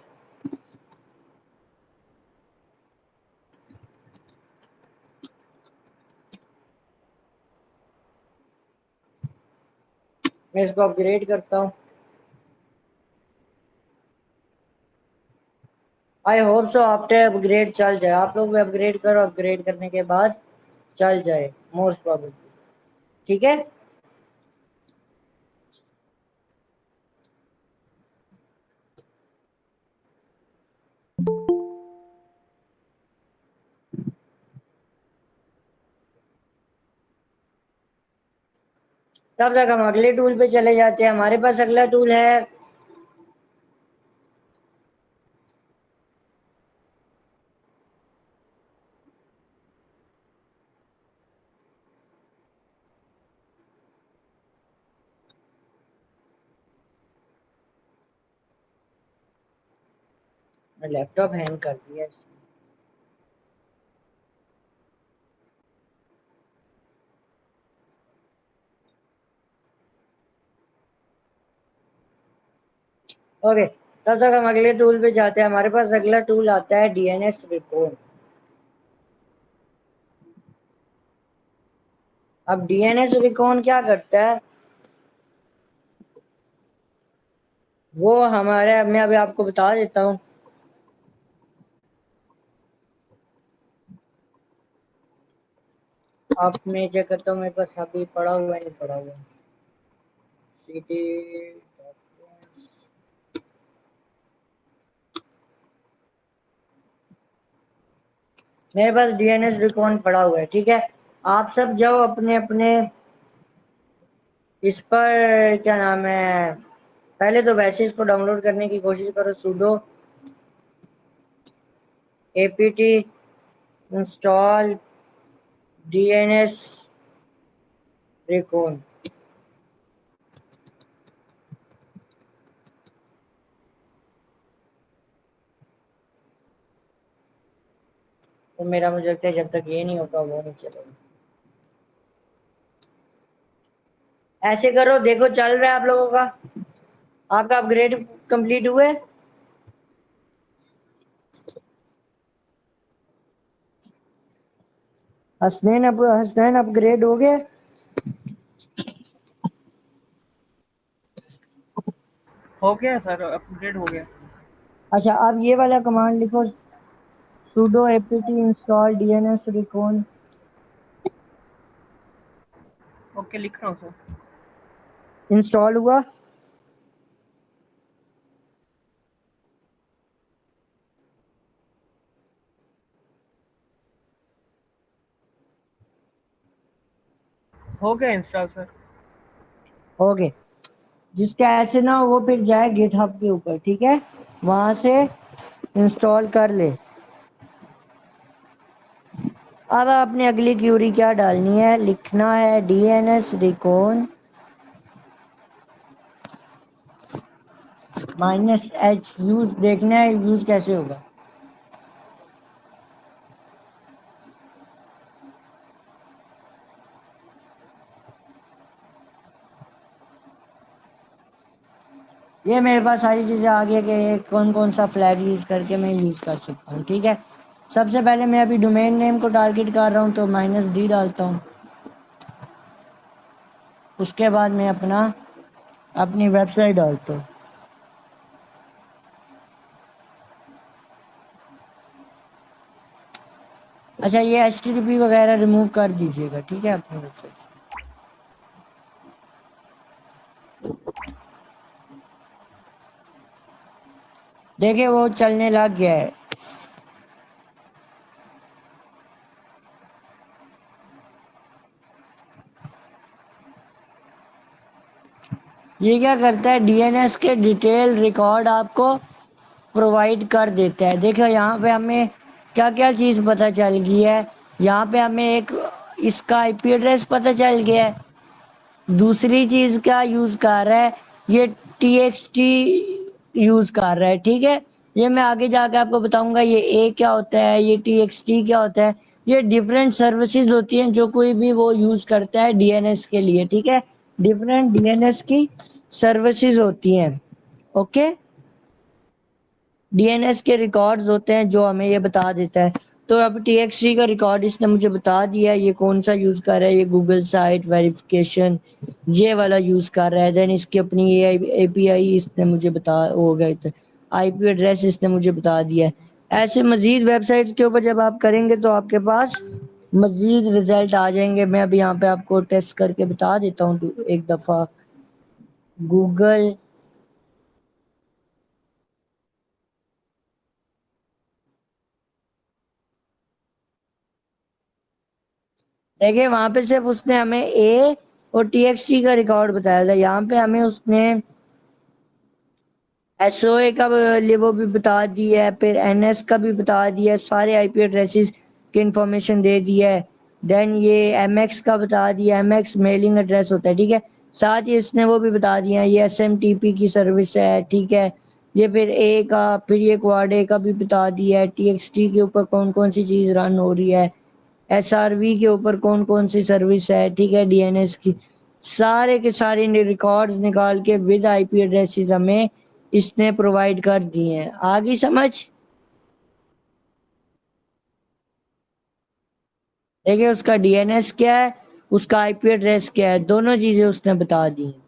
मैं इसको अपग्रेड करता हूँ। I hope so after upgrade चल जाए। आप लोग भी अपग्रेड करो, अपग्रेड करने के बाद चल जाए मोस्ट प्रॉबेबली। ठीक है, तब तक हम अगले टूल पे चले जाते हैं। हमारे पास अगला टूल है लैपटॉप हैंग कर दिया इसने। ओके, तब तक हम अगले टूल पे जाते हैं। हमारे पास अगला टूल आता है डीएनएस रिकॉन। अब डीएनएस रिकॉन क्या करता है वो हमारे, मैं अभी आपको बता देता हूँ। आप मैं चेक करता हूँ, मेरे पास अभी पड़ा हुआ है, नहीं पड़ा हुआ है। सीटी मेरे पास डीएनएस रिकॉन पड़ा हुआ है। ठीक है, आप सब जाओ अपने अपने इस पर, क्या नाम है, पहले तो वैसे इसको डाउनलोड करने की कोशिश करो। sudo apt install DNS recon. तो मेरा मुझे लगता है जब तक ये नहीं होगा वो नहीं चलेगा। ऐसे करो, देखो चल रहा है आप लोगों का। आपका अपग्रेड कंप्लीट हुए? हसनैन अपग्रेड हो गए? हो गया सर, अपग्रेड हो गया। अच्छा, अब ये वाला कमांड लिखो, sudo apt install DNS recon. Okay, लिख रहा हूँ सर। इंस्टॉल हुआ? हो गया इंस्टॉल सर। ओके, जिसका ऐसे ना हो वो फिर जाए गिटहब के ऊपर, ठीक है, वहां से इंस्टॉल कर ले। अब आपने अगली क्यूरी क्या डालनी है, लिखना है डीएनएस रिकॉन -h। यूज देखना है यूज कैसे होगा। ये मेरे पास सारी चीज़ें आ गई कि कौन कौन सा फ्लैग यूज़ करके मैं यूज़ कर सकता हूँ। ठीक है, सबसे पहले मैं अभी डोमेन नेम को टारगेट कर रहा हूँ तो -d डालता हूँ। उसके बाद मैं अपनी वेबसाइट डालता हूँ। अच्छा, ये HTTP वगैरह रिमूव कर दीजिएगा, ठीक है, अपनी वेबसाइट से। देखिए वो चलने लग गया है। ये क्या करता है, डीएनएस के डिटेल रिकॉर्ड आपको प्रोवाइड कर देता है। देखो यहाँ पे हमें क्या क्या चीज़ पता चल गई है। यहाँ पे हमें एक इसका आईपी एड्रेस पता चल गया है। दूसरी चीज़ क्या यूज़ कर रहा है, ये TXT यूज़ कर रहा है। ठीक है, ये मैं आगे जाके आपको बताऊंगा ये A क्या होता है, ये TXT क्या होता है। ये डिफरेंट सर्विसेज होती हैं जो कोई भी वो यूज़ करता है डीएनएस के लिए। ठीक है, डिफरेंट डीएनएस की सर्विसेज होती हैं। ओके, डीएनएस के रिकॉर्ड्स होते हैं जो हमें ये बता देता है। तो अब TXT का रिकॉर्ड इसने मुझे बता दिया ये कौन सा यूज कर रहा है, ये गूगल साइट वेरिफिकेशन ये वाला यूज कर रहा है। देन इसकी अपनी API इसने मुझे बता हो गया, तो IP एड्रेस इसने मुझे बता दिया है। ऐसे मजीद वेबसाइट्स के ऊपर जब आप करेंगे तो आपके पास मजीद रिजल्ट आ जाएंगे। मैं अभी यहाँ पे आपको टेस्ट करके बता देता हूँ एक दफा। गूगल देखिए वहां पे सिर्फ उसने हमें A और TXT का रिकॉर्ड बताया था, यहाँ पे हमें उसने SOA का वो भी बता दिया है, फिर NS का भी बता दिया है, सारे IP एड्रेसेस की इंफॉर्मेशन दे दी है। देन ये MX का बता दिया, MX मेलिंग एड्रेस होता है, ठीक है। साथ ही इसने वो भी बता दिया ये SMTP की सर्विस है, ठीक है। ये फिर A का, फिर ये क्वाड A का भी बता दिया है, TXT के ऊपर कौन कौन सी चीज़ रन हो रही है, SRV के ऊपर कौन कौन सी सर्विस है, ठीक है, DNS की सारे के सारे रिकॉर्ड्स निकाल के विद IP एड्रेसेस हमें इसने प्रोवाइड कर दिए हैं। आगे समझ? देखिए उसका DNS क्या है, उसका IP एड्रेस क्या है, दोनों चीजें उसने बता दी हैं।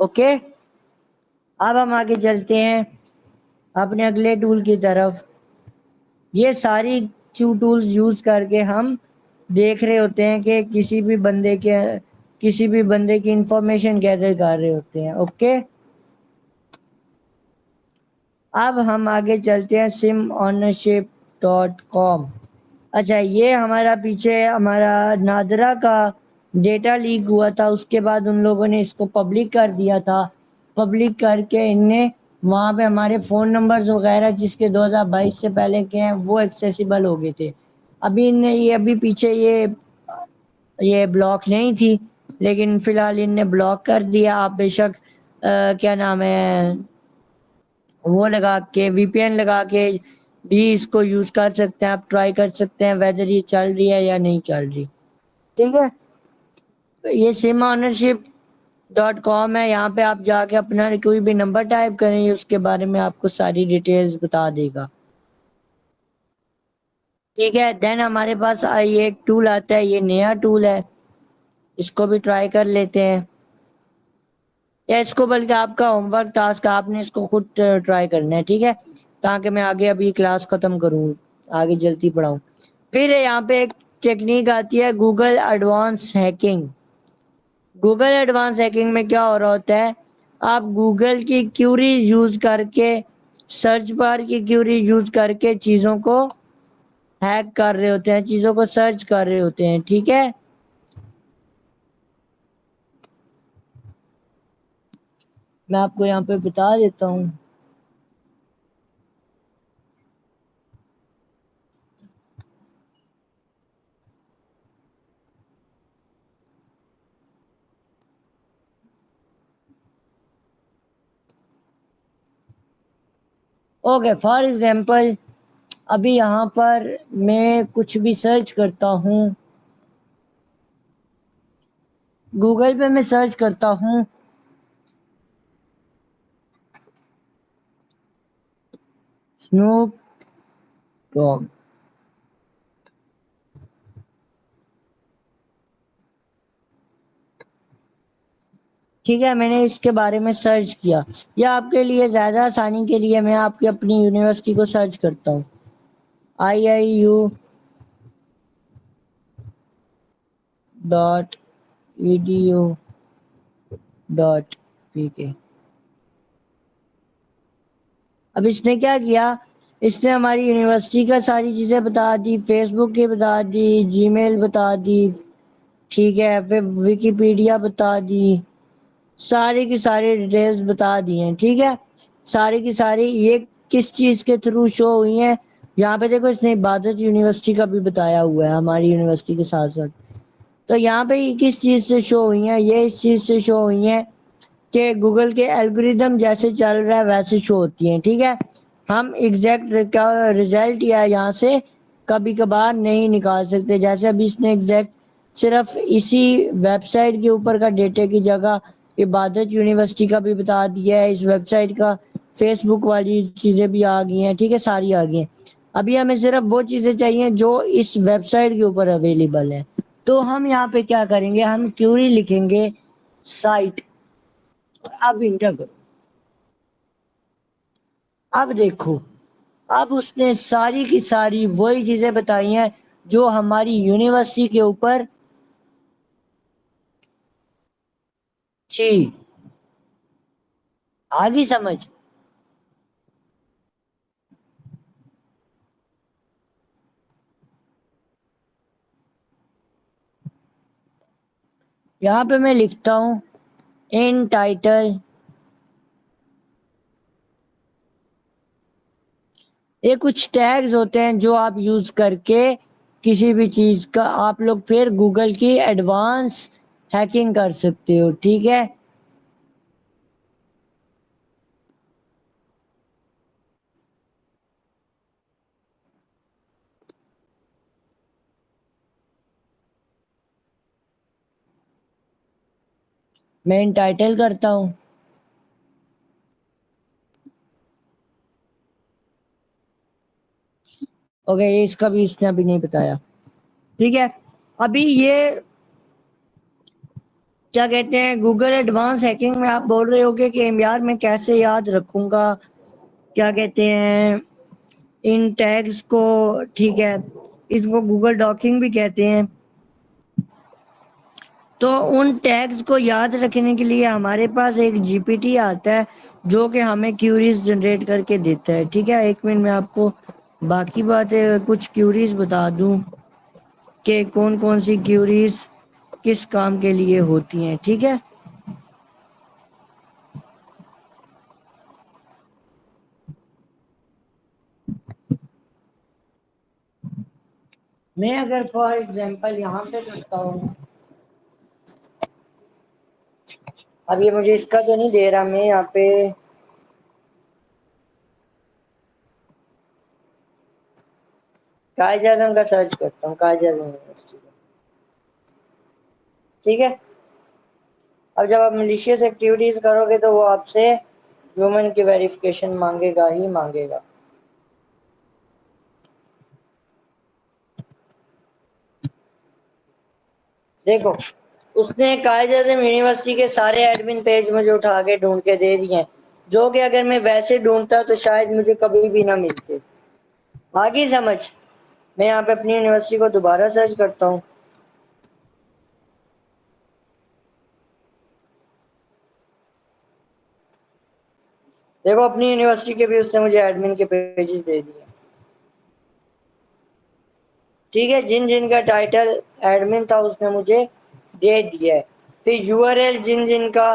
ओके, अब हम आगे चलते हैं अपने अगले टूल की तरफ। ये सारी टूल्स यूज करके हम देख रहे होते हैं कि किसी भी बंदे की इंफॉर्मेशन गैदर कर रहे होते हैं। ओके, अब हम आगे चलते हैं simownership.com। अच्छा, ये हमारा पीछे हमारा नादरा का डेटा लीक हुआ था, उसके बाद उन लोगों ने इसको पब्लिक कर दिया था। पब्लिक करके इनने वहाँ पे हमारे फ़ोन नंबर्स वगैरह जिसके 2022 से पहले के हैं वो एक्सेसिबल हो गए थे। अभी इनने ये अभी पीछे ये ब्लॉक नहीं थी, लेकिन फिलहाल इनने ब्लॉक कर दिया। आप बेशक क्या नाम है वो लगा के VPN लगा के भी इसको यूज कर सकते हैं। आप ट्राई कर सकते हैं वेदर ये चल रही है या नहीं चल रही, ठीक है। ये simownership.com है, यहाँ पे आप जाके अपना कोई भी नंबर टाइप करें, उसके बारे में आपको सारी डिटेल्स बता देगा, ठीक है। देन हमारे पास ये एक टूल आता है, ये नया टूल है, इसको भी ट्राई कर लेते हैं। या इसको बल्कि आपका होमवर्क टास्क आपने इसको खुद ट्राई करना है, ठीक है, ताकि मैं आगे अभी क्लास खत्म करूँ, आगे जल्दी पढ़ाऊँ। फिर यहाँ पे एक टेक्निक आती है Google advance hacking. Google advance hacking में क्या हो रहा होता है, आप गूगल की क्यूरी यूज करके, सर्च बार की क्यूरी यूज करके चीज़ों को हैक कर रहे होते हैं, चीज़ों को सर्च कर रहे होते हैं, ठीक है। मैं आपको यहाँ पे बता देता हूँ। ओके, फॉर एग्जांपल अभी यहाँ पर मैं कुछ भी सर्च करता हूँ, गूगल पे मैं सर्च करता हूँ स्नूप डॉग, ठीक है। मैंने इसके बारे में सर्च किया, या आपके लिए ज़्यादा आसानी के लिए मैं आपकी अपनी यूनिवर्सिटी को सर्च करता हूँ, iiu.edu.pk। अब इसने क्या किया, इसने हमारी यूनिवर्सिटी का सारी चीज़ें बता दी, फेसबुक की बता दी, जीमेल बता दी, ठीक है, फिर विकिपीडिया बता दी, सारी की सारी डिटेल्स बता दी हैं, ठीक है। सारी की सारी ये किस चीज़ के थ्रू शो हुई हैं, यहाँ पे देखो इसने इबादत यूनिवर्सिटी का भी बताया हुआ है हमारी यूनिवर्सिटी के साथ साथ। तो यहाँ पे ये किस चीज़ से शो हुई हैं, ये इस चीज़ से शो हुई हैं कि गूगल के एल्गोरिदम जैसे चल रहा है वैसे शो होती हैं, ठीक है। हम एग्जैक्ट रिजल्ट या यहाँ से कभी कभार नहीं निकाल सकते, जैसे अभी इसने एग्जैक्ट सिर्फ इसी वेबसाइट के ऊपर का डेटे की जगह इबादत यूनिवर्सिटी का भी बता दिया है, इस वेबसाइट का फेसबुक वाली चीज़ें भी आ गई हैं, ठीक है, सारी आ गई हैं। अभी हमें सिर्फ वो चीज़ें चाहिए जो इस वेबसाइट के ऊपर अवेलेबल है। तो हम यहाँ पे क्या करेंगे, हम क्यूरी लिखेंगे साइट, अब इंटर करो। अब देखो, अब उसने सारी की सारी वही चीजें बताई हैं जो हमारी यूनिवर्सिटी के ऊपर थी। आ गई समझ? यहाँ पे मैं लिखता हूँ इन टाइटल, ये कुछ टैग्स होते हैं जो आप यूज करके किसी भी चीज का आप लोग फिर गूगल की एडवांस हैकिंग कर सकते हो, ठीक है। मैं इन टाइटल करता हूँ। ओके, इसका भी इसने अभी नहीं बताया, ठीक है। अभी ये क्या कहते हैं, गूगल एडवांस हैकिंग में आप बोल रहे होगे कि यार मैं कैसे याद रखूंगा, क्या कहते हैं, इन टैग्स को, ठीक है, इसको गूगल डॉकिंग भी कहते हैं। तो उन टैग्स को याद रखने के लिए हमारे पास एक जीपीटी आता है जो कि हमें क्यूरीज जनरेट करके देता है, ठीक है। एक मिनट में आपको बाकी बातें कुछ क्यूरीज बता दूं कि कौन कौन सी क्यूरीज किस काम के लिए होती हैं, ठीक है। मैं अगर फॉर एग्जांपल यहाँ पे करता हूँ, अब ये मुझे इसका तो नहीं दे रहा, मैं यहाँ पे कायद आजम का सर्च करता हूँ, कायद आजम यूनिवर्सिटी का, ठीक है। अब जब आप मलिशियस एक्टिविटीज करोगे तो वो आपसे ह्यूमन की वेरिफिकेशन मांगेगा ही मांगेगा। देखो, उसने कायद आजम यूनिवर्सिटी के सारे एडमिन पेज मुझे उठा के ढूंढ के दे दिए हैं, जो कि अगर मैं वैसे ढूंढता तो शायद मुझे कभी भी ना मिलते। आगे समझ? मैं यहाँ पे अपनी यूनिवर्सिटी को दोबारा सर्च करता हूँ। देखो, अपनी यूनिवर्सिटी के भी उसने मुझे एडमिन के पेजेस दे दिए, ठीक है। जिन जिन का टाइटल एडमिन था उसने मुझे दे दिया है। फिर यूआरएल जिन जिन का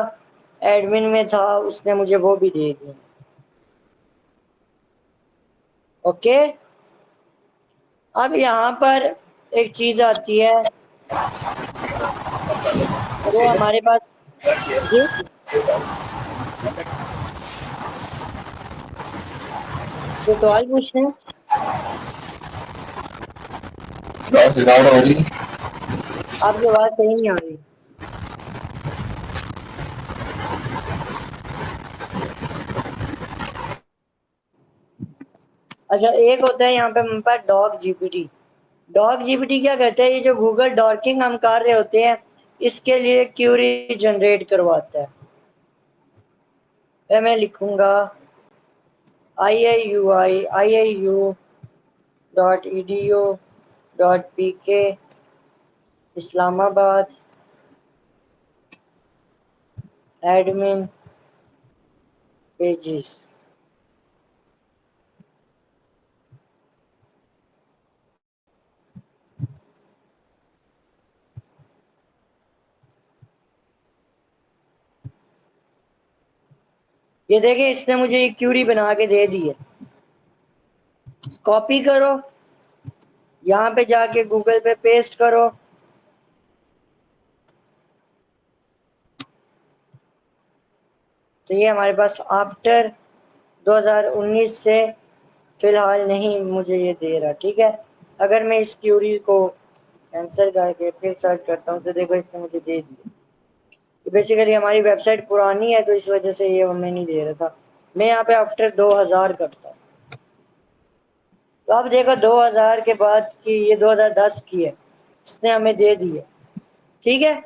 एडमिन में था उसने मुझे वो भी दे दिया। ओके, अब यहाँ पर एक चीज आती है, वो हमारे पास जी जो सवाल पूछते हैं, आपकी आवाज सही नहीं आ रही। अच्छा, एक होता है यहाँ पे हमारे पास डॉग जीपीटी। डॉग जीपीटी क्या करता है, ये जो गूगल डॉकिंग हम कर रहे होते हैं इसके लिए क्यूरी जनरेट करवाता है। मैं लिखूंगा iiu.edu.pk इस्लामाबाद एडमिन पेजेस। ये देखिए, इसने मुझे एक क्यूरी बना के दे दी है। कॉपी करो, यहाँ पे जाके गूगल पे पेस्ट करो, तो ये हमारे पास आफ्टर 2019 से फिलहाल नहीं मुझे ये दे रहा, ठीक है। अगर मैं इस क्यूरी को कैंसिल करके फिर सर्च करता हूँ तो देखो इसने मुझे दे दिया। बेसिकली हमारी वेबसाइट पुरानी है तो इस वजह से ये हमें नहीं दे रहा था। मैं यहाँ पे आफ्टर 2000 करता हूँ। तो अब देखो 2000 के बाद की ये 2010 की है, इसने हमें दे दी है। ठीक है,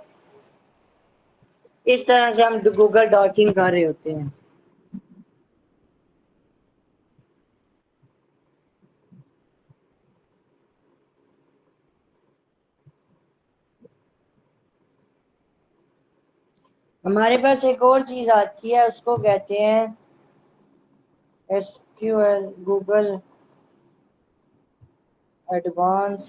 इस तरह से हम गूगल डॉकिंग कर रहे होते हैं। हमारे पास एक और चीज आती है, उसको कहते हैं एसक्यूएल, गूगल एडवांस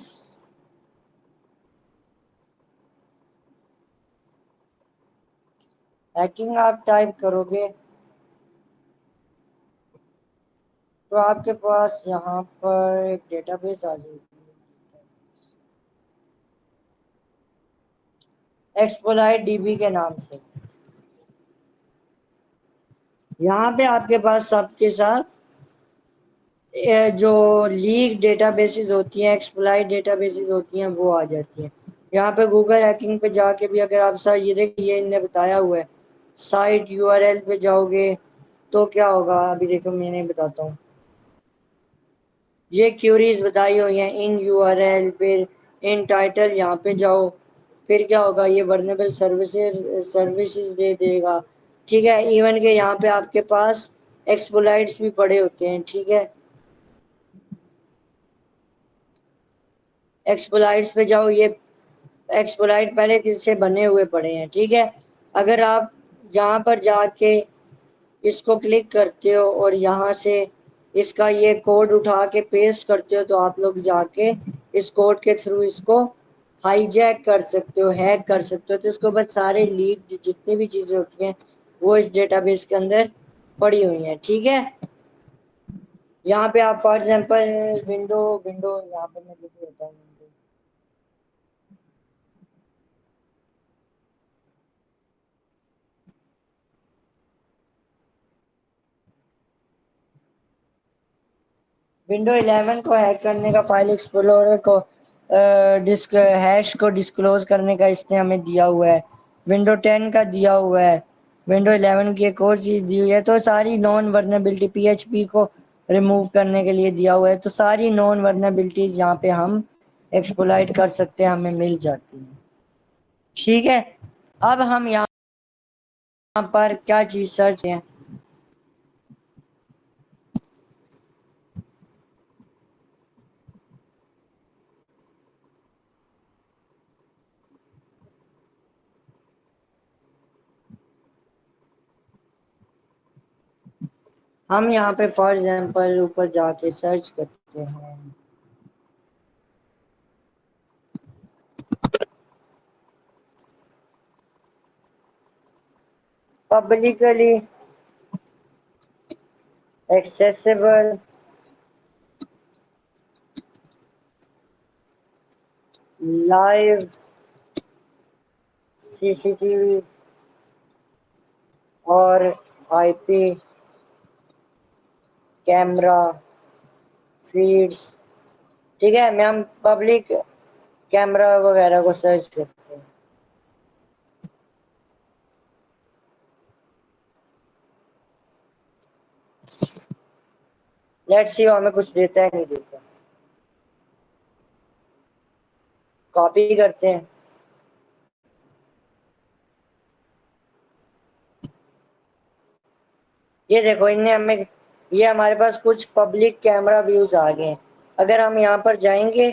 हैकिंग। आप टाइप करोगे तो आपके पास यहाँ पर एक डेटाबेस आ जाएगी, एक्सप्लॉइट डीबी के नाम से। यहाँ पे आपके पास सबके साथ जो लीक डेटाबेसेस होती हैं, एक्सप्लॉइट डेटाबेसेस होती हैं, वो आ जाती हैं। यहाँ पे गूगल हैकिंग पे जाके भी अगर आप सर ये देखिए, ये इन्हें बताया हुआ है, साइट यूआरएल पे जाओगे तो क्या होगा, अभी देखो मैंने बताता हूँ। ये क्यूरीज बताई हुई हैं इन यूआरएल, फिर इन टाइटल, यहाँ पे जाओ, फिर क्या होगा, ये वर्नेबल सर्विसेज दे देगा। ठीक है, इवन के यहाँ पे आपके पास एक्सप्लॉइट्स भी पड़े होते हैं। ठीक है, एक्सप्लॉइट्स पे जाओ, ये एक्सप्लॉइट पहले किससे बने हुए पड़े हैं। ठीक है, अगर आप यहाँ पर जाके इसको क्लिक करते हो और यहाँ से इसका ये कोड उठा के पेस्ट करते हो, तो आप लोग जाके इस कोड के थ्रू इसको हाईजैक कर सकते हो, हैक कर सकते हो। तो इसको बस सारे लीक जितनी भी चीजें होती हैं वो इस डेटाबेस के अंदर पड़ी हुई हैं। ठीक है, यहाँ पे आप फॉर एग्जांपल विंडो विंडो यहाँ पे मैं लिख देता हूँ, विंडो 11 को हैक करने का, फाइल एक्सप्लोरर को डिस्क हैश को डिस्क्लोज करने का इसने हमें दिया हुआ है। विंडो 10 का दिया हुआ है, विंडो 11 की एक और चीज दी हुई है। तो सारी नॉन वर्नेबिलिटी, पीएचपी को रिमूव करने के लिए दिया हुआ है। तो सारी नॉन वर्नेबिलिटीज यहाँ पे हम एक्सप्लॉइट कर सकते हैं, हमें मिल जाती है। ठीक है, अब हम यहाँ पर क्या चीज सर्च है, हम यहाँ पे फॉर एग्जांपल ऊपर जाके सर्च करते हैं पब्लिकली एक्सेसिबल लाइव सीसीटीवी और आईपी कैमरा फीड्स। ठीक है, मैं हम पब्लिक कैमरा वगैरह को सर्च करते हैं। लेट्स सी हमें कुछ देता है नहीं देता, कॉपी करते हैं। ये देखो इनने हमें, ये हमारे पास कुछ पब्लिक कैमरा व्यूज आ गए हैं। अगर हम यहाँ पर जाएंगे,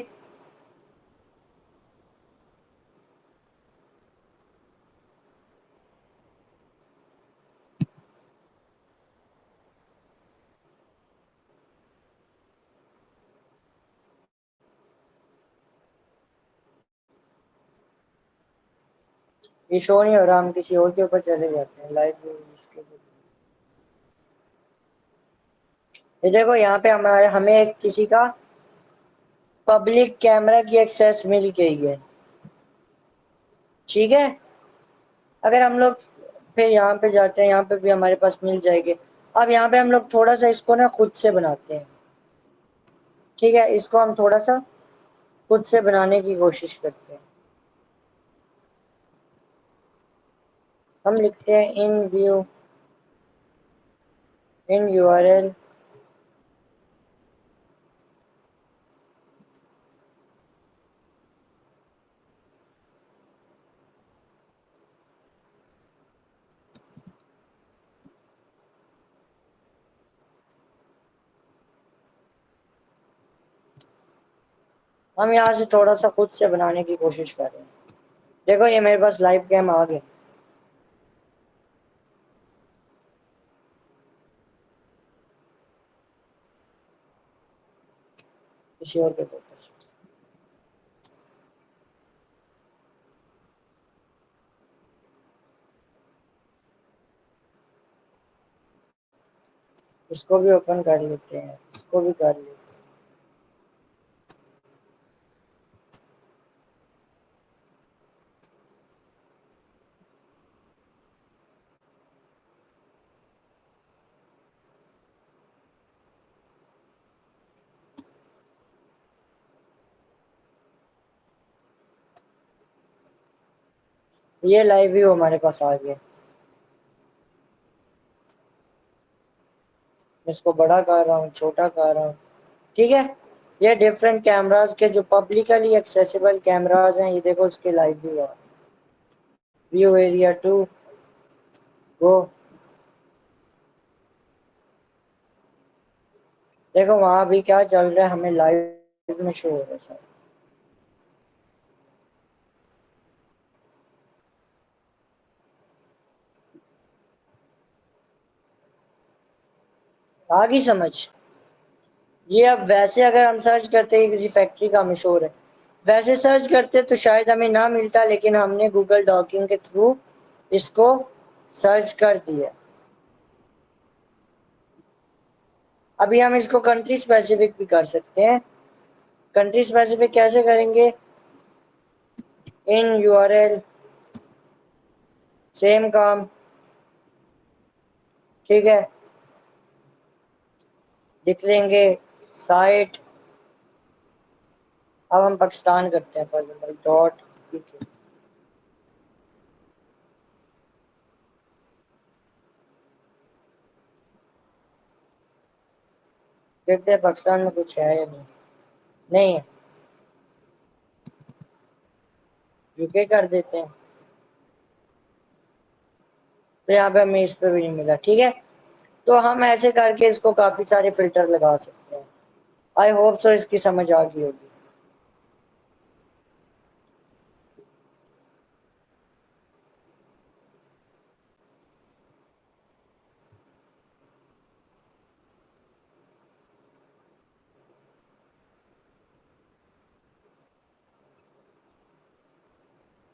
ये शो नहीं हो रहा, हम किसी और के ऊपर चले जाते हैं लाइव इसके। ये देखो यहाँ पे हमारे हमें किसी का पब्लिक कैमरा की एक्सेस मिल गई है। ठीक है, अगर हम लोग फिर यहाँ पे जाते हैं, यहाँ पे भी हमारे पास मिल जाएगी। अब यहाँ पे हम लोग थोड़ा सा इसको ना खुद से बनाते हैं। ठीक है, इसको हम थोड़ा सा खुद से बनाने की कोशिश करते हैं। हम लिखते हैं इन व्यू इन URL हम यहाँ से थोड़ा सा खुद से बनाने की कोशिश कर रहे हैं। देखो ये मेरे पास लाइव कैम आ गया। किसी और के ऊपर इसको भी ओपन कर लेते हैं, इसको भी कर लेते हैं। ये लाइव व्यू हमारे पास आ गया। इसको बड़ा कर रहा हूँ, छोटा कर रहा हूँ, ठीक है। ये डिफरेंट कैमरास के जो पब्लिकली एक्सेसिबल कैमरास हैं, ये देखो उसके लाइव व्यू आ। व्यू एरिया 2 वो देखो वहां भी क्या चल रहा है, हमें लाइव में शो हो रहा है सर। आगे समझ। ये अब वैसे अगर हम सर्च करते हैं किसी फैक्ट्री का मशहूर है, वैसे सर्च करते तो शायद हमें ना मिलता, लेकिन हमने गूगल डॉकिंग के थ्रू इसको सर्च कर दिया। अभी हम इसको कंट्री स्पेसिफिक भी कर सकते हैं। कंट्री स्पेसिफिक कैसे करेंगे? इन URL सेम काम, ठीक है। लिख लेंगे साइट, अब हम पाकिस्तान करते हैं फॉर एग्जाम्पल डॉट PK। देखते हैं पाकिस्तान में कुछ है या नहीं। नहीं है, UK कर देते हैं। तो यहाँ पे हमें इस पे भी नहीं मिला, ठीक है। तो हम ऐसे करके इसको काफी सारे फिल्टर लगा सकते हैं। आई होप सो इसकी समझ आ गई होगी।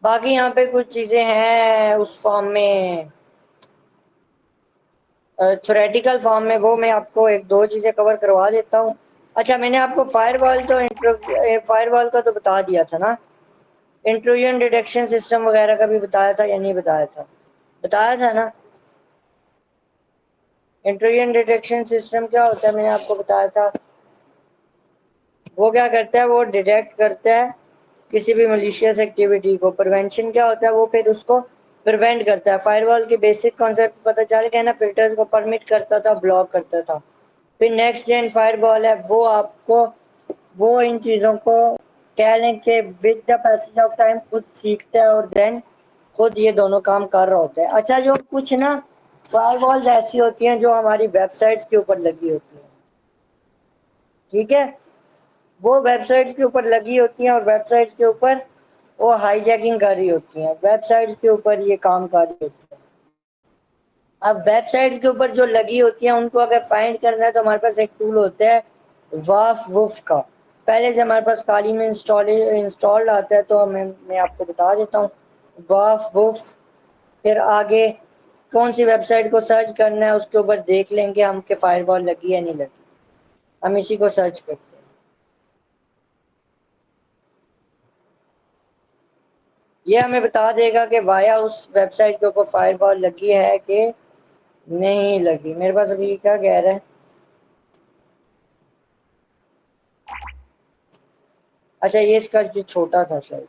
बाकी यहाँ पे कुछ चीजें हैं उस फॉर्म में, थ्योरेटिकल फॉर्म में, वो मैं आपको एक दो चीजें कवर करवा देता हूँ। अच्छा, मैंने आपको फायरवॉल का तो बता दिया था ना। इंट्रूजन डिटेक्शन सिस्टम वगैरह का भी बताया था या नहीं बताया था? बताया था ना। इंट्रूजन डिटेक्शन सिस्टम क्या होता है मैंने आपको बताया था। वो क्या करता है, वो डिटेक्ट करता है किसी भी मलिशियस एक्टिविटी को। प्रिवेंशन क्या होता है, वो फिर उसको प्रिवेंट करता है। फायरवॉल के बेसिक कॉन्सेप्ट पता चल गया ना, फिल्टर्स को परमिट करता था, ब्लॉक करता था। फिर नेक्स्ट जेन फायरवॉल है, वो आपको वो इन चीज़ों को कह लें कि with the passage of time खुद सीखता है और देन खुद ये दोनों काम कर रहा होता है। अच्छा, जो कुछ ना फायरवॉल्स ऐसी होती हैं जो हमारी वेबसाइट्स के ऊपर लगी होती हैं, ठीक है। वो वेबसाइट्स के ऊपर लगी होती हैं और वेबसाइट्स के ऊपर वो हाईजैकिंग कर रही होती हैं, वेबसाइट्स के ऊपर ये काम कर रही होती हैं। अब वेबसाइट्स के ऊपर जो लगी होती हैं उनको अगर फाइंड करना है तो हमारे पास एक टूल होता है वाफ वुफ का। पहले से हमारे पास काली में इंस्टॉल्ड आता है, तो मैं आपको बता देता हूँ वाफ वुफ। फिर आगे कौन सी वेबसाइट को सर्च करना है उसके ऊपर देख लेंगे हम कि फायरवॉल लगी या नहीं लगी। हम इसी को सर्च करते हैं। ये हमें बता देगा कि वाया उस वेबसाइट के ऊपर फायरवॉल लगी है कि नहीं लगी। मेरे पास अभी क्या कह रहा है, अच्छा ये इसका जो छोटा था शायद।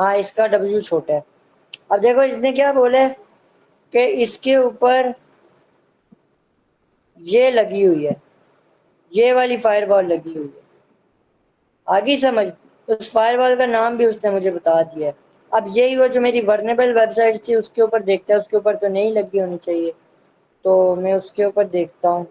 हाँ, इसका W छोटा है। अब देखो इसने क्या बोला है कि इसके ऊपर ये लगी हुई है, ये वाली फायरवॉल लगी हुई है। आगे समझ, उस फायरवॉल का नाम भी उसने मुझे बता दिया है। अब यही वो जो मेरी वर्नेबल वेबसाइट थी उसके ऊपर देखता है, उसके ऊपर तो नहीं लगी होनी चाहिए, तो मैं उसके ऊपर देखता हूँ।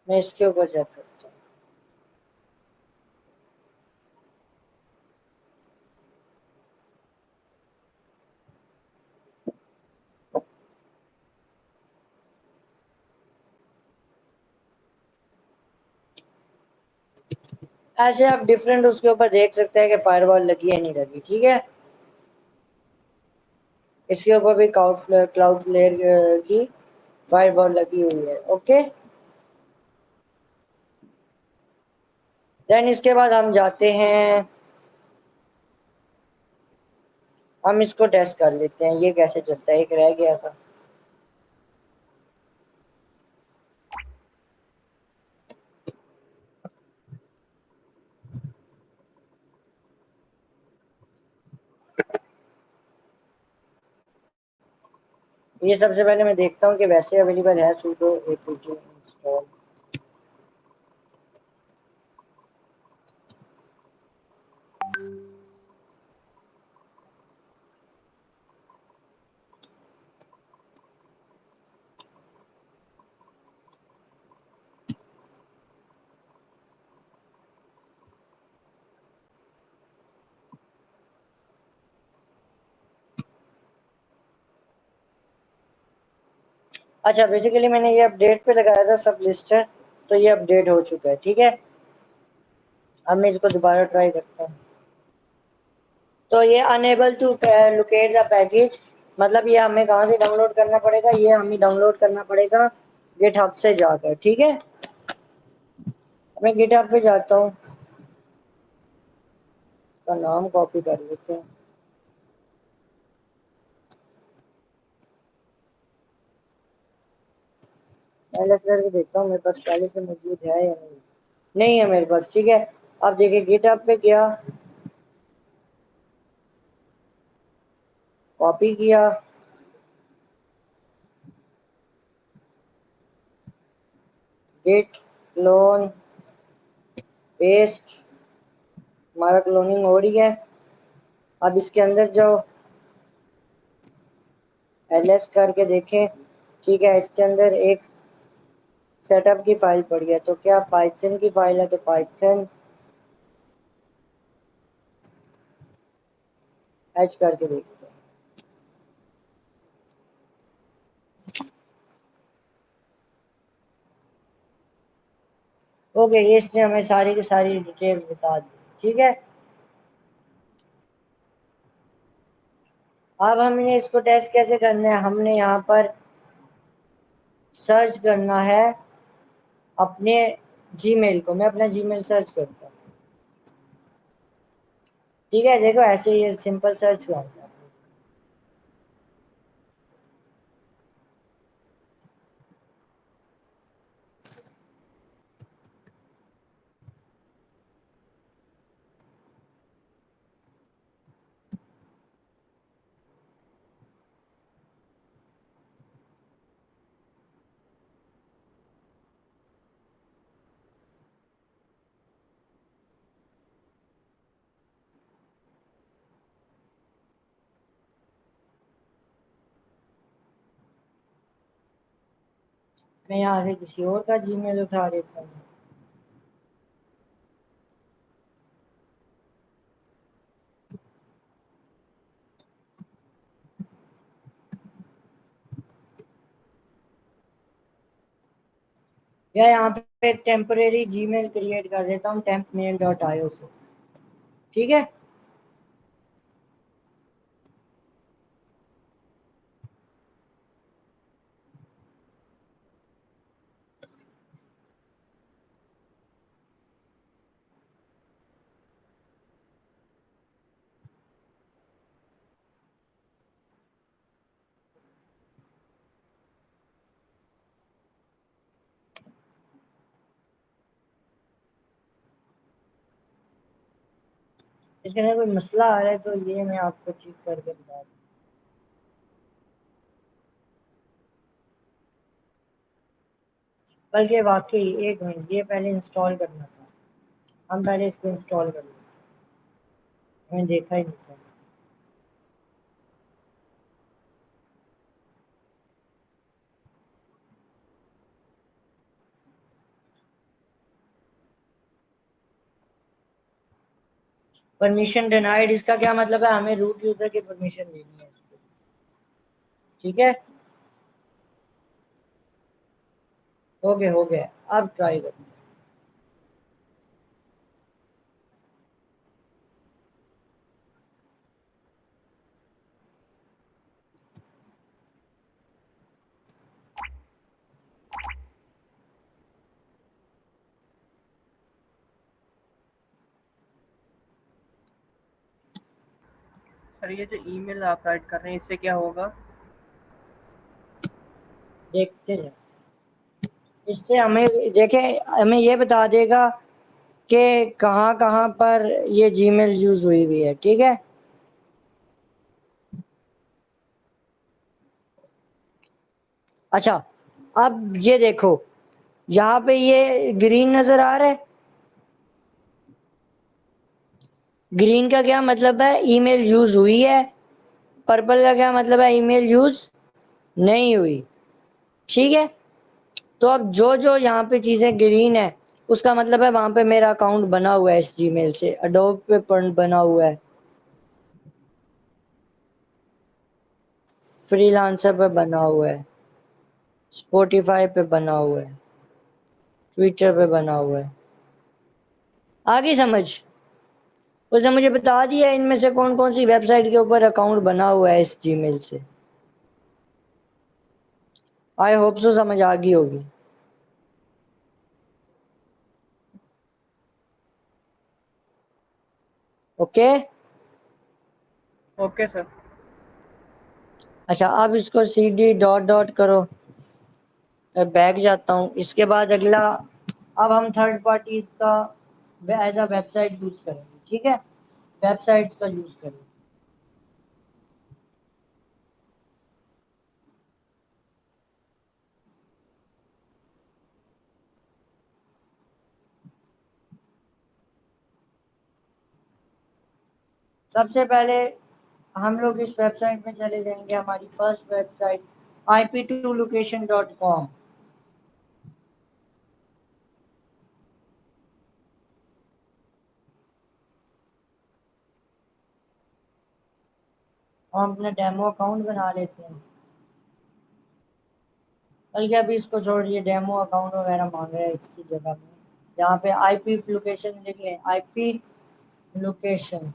मैं इसके ऊपर चेक करता हूँ। ऐसे आप डिफरेंट उसके ऊपर देख सकते हैं कि फायरवॉल लगी है नहीं लगी, ठीक है। इसके ऊपर भी क्लाउड फ्लेयर की फायरवॉल लगी हुई है। ओके, देन इसके बाद हम जाते हैं, हम इसको टेस्ट कर लेते हैं ये कैसे चलता है। एक रह गया था। ये सबसे पहले मैं देखता हूँ कि वैसे अवेलेबल है sudo apt install। अच्छा, बेसिकली मैंने ये अपडेट पे लगाया था सब लिस्टर, तो ये अपडेट हो चुका है, ठीक है। अब मैं इसको दोबारा ट्राई करता हूँ। तो ये unable to locate the package, मतलब ये हमें कहाँ से डाउनलोड करना पड़ेगा, ये हमें डाउनलोड करना पड़ेगा गिटहब से जाकर, ठीक है। मैं गिटहब पे जाता हूँ, इसका नाम कॉपी कर लेते हैं। पहले से करके देखता हूँ मेरे पास पहले से मौजूद है या नहीं। नहीं है मेरे पास, ठीक है। अब देखिए गिटहब पे गया, कॉपी किया, गिट क्लोन पेस्ट, हमारा क्लोनिंग हो रही है। अब इसके अंदर जाओ, ls करके देखें, ठीक है। इसके अंदर एक सेटअप की फाइल पड़ी है, तो क्या पाइथन की फाइल है, तो पाइथन एच करके देखते हैं। ओके, ये इसने हमें सारी की सारी डिटेल्स बता दी, ठीक है। अब हमने इसको टेस्ट कैसे करना है, हमने यहाँ पर सर्च करना है अपने जीमेल को। मैं अपना जीमेल सर्च करता हूँ, ठीक है। देखो ऐसे ये सिंपल सर्च करना है। मैं यहाँ से किसी और का जीमेल उठा लेता हूँ। या यहाँ पे एक टेम्परेरी जीमेल क्रिएट कर देता हूँ tempmail.io से, ठीक है। इसके अंदर कोई मसला आ रहा है तो ये मैं आपको ठीक करके बता दूँ। बल्कि वाकई एक मिनट, ये पहले इंस्टॉल करना था, हम पहले इसको इंस्टॉल कर लें, मैंने देखा ही नहीं था। परमिशन डिनाइड, इसका क्या मतलब है? हमें रूट यूजर की परमिशन लेनी है इसको, ठीक है। हो गया, अब ट्राई करते हैं। सर ये जो ईमेल आप राइट कर रहे हैं इससे क्या होगा? देखते हैं। इससे हमें देखे, हमें ये बता देगा कि कहाँ कहाँ पर ये जीमेल यूज हुई हुई है, ठीक है। अच्छा, अब ये देखो, यहाँ पे ये ग्रीन नजर आ रहा है। ग्रीन का क्या मतलब है? ईमेल यूज हुई है। पर्पल का क्या मतलब है? ईमेल यूज नहीं हुई, ठीक है। तो अब जो जो यहाँ पे चीजें ग्रीन है, उसका मतलब है वहां पे मेरा अकाउंट बना हुआ है इस जीमेल से, अडोब पे बना हुआ है, फ्रीलांसर पे बना हुआ है, स्पॉटिफाई पे बना हुआ है, ट्विटर पे बना हुआ है। आगे समझ, उसने मुझे बता दिया इनमें से कौन कौन सी वेबसाइट के ऊपर अकाउंट बना हुआ है इस जीमेल से। आई होप सो समझ आ गई होगी। ओके। Okay sir. अच्छा, अब इसको सी डी डॉट डॉट करो, बैक जाता हूँ। इसके बाद अगला, अब हम थर्ड पार्टीज का एज अ वेबसाइट यूज करेंगे, ठीक है। वेबसाइट्स का यूज करेंगे। सबसे पहले हम लोग इस वेबसाइट में चले जाएंगे, हमारी फर्स्ट वेबसाइट ip2location.com। हम अपना डेमो अकाउंट बना लेते हैं, बल्कि अभी इसको छोड़िए, डेमो अकाउंट वगैरह मांग रहे हैं इसकी जगह में। यहाँ पे आईपी लोकेशन लिख लें, आईपी लोकेशन।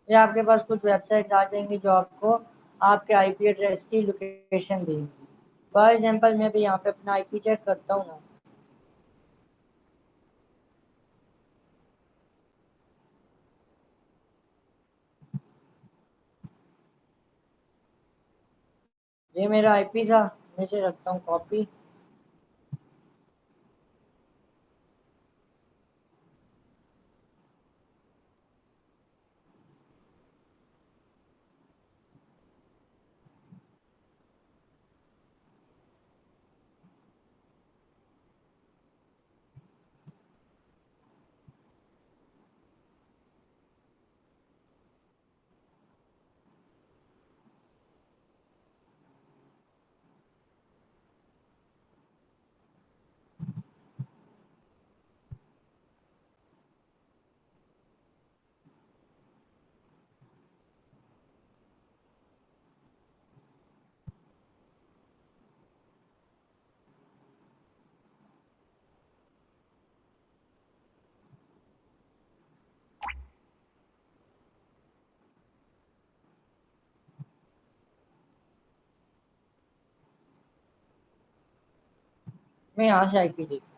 या आपके पास कुछ वेबसाइट आ जाएंगी जो आपको आपके आईपी एड्रेस की लोकेशन देंगी। फॉर एग्जांपल मैं भी यहाँ पे अपना आईपी चेक करता हूँ ना। ये मेरा आईपी था, मैं इसे रखता हूँ कॉपी। मैं यहाँ से आईपी देखता हूँ।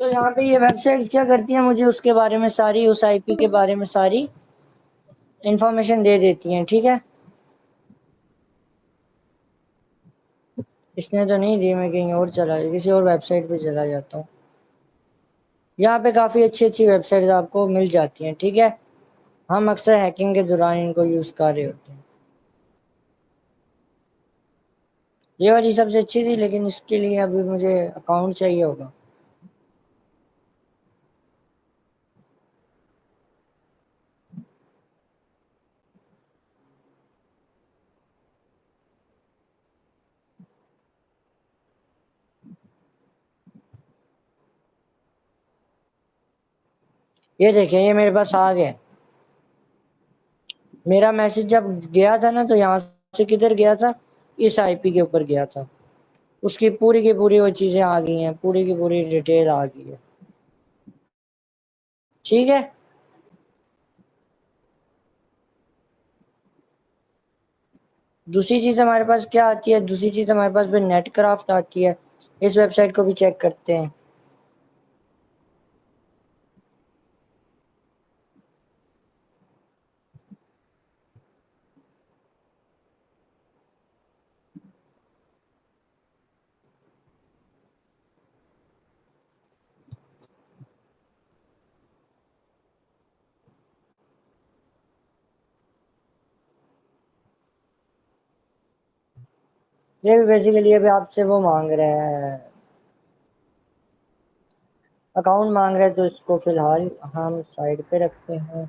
तो यहाँ पे ये वेबसाइट्स क्या करती हैं, मुझे उसके बारे में सारी, उस आईपी के बारे में सारी इंफॉर्मेशन दे देती हैं, ठीक है। इसने तो नहीं दी, मैं कहीं और चला, किसी और वेबसाइट पे चला जाता हूँ। यहाँ पे काफ़ी अच्छी अच्छी वेबसाइट्स आपको मिल जाती हैं, ठीक है। हम अक्सर हैकिंग के दौरान इनको यूज़ कर रहे होते हैं। ये वाली सबसे अच्छी थी, लेकिन इसके लिए अभी मुझे अकाउंट चाहिए होगा। ये देखिए, ये मेरे पास आ गया। मेरा मैसेज जब गया था ना, तो यहाँ से किधर गया था, इस आईपी के ऊपर गया था। उसकी पूरी की पूरी वो चीज़ें आ गई हैं, पूरी की पूरी डिटेल आ गई है, ठीक है। दूसरी चीज़ हमारे पास क्या आती है, दूसरी चीज़ हमारे पास भी नेट क्राफ्ट आती है। इस वेबसाइट को भी चेक करते हैं। ये भी बेसिकली अभी आपसे वो मांग रहा है, अकाउंट मांग रहे हैं, तो इसको फिलहाल हम साइड पे रखते हैं।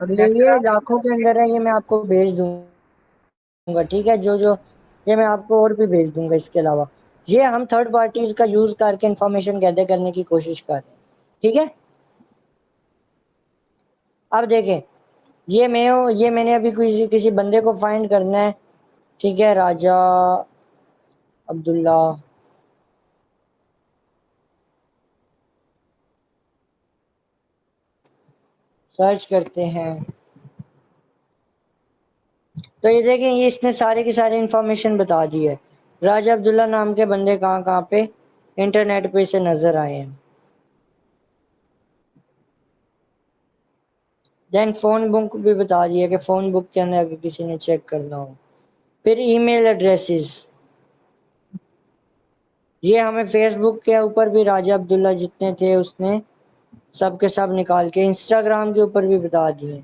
अगले ये लाखों के अंदर है, ये मैं आपको भेज दूंगा, ठीक है। जो जो ये मैं आपको और भी भेज दूंगा इसके अलावा। ये हम थर्ड पार्टीज का यूज करके इंफॉर्मेशन गैदर करने की कोशिश कर रहे हैं, ठीक है। अब देखें, ये मैंने अभी किसी बंदे को फाइंड करना है, ठीक है। राजा अब्दुल्ला, सर्च करते हैं। तो ये देखें, ये इसने सारे की सारी इंफॉर्मेशन बता दी है। राजा अब्दुल्ला नाम के बंदे कहाँ कहाँ पे इंटरनेट पे से नजर आए हैं। देन फोन बुक भी बता दिया कि फोन बुक के अंदर अगर किसी ने चेक करना हो। फिर ईमेल एड्रेसेस, ये हमें फेसबुक के ऊपर भी राजा अब्दुल्ला जितने थे उसने सब के सब निकाल के इंस्टाग्राम के ऊपर भी बता दिए।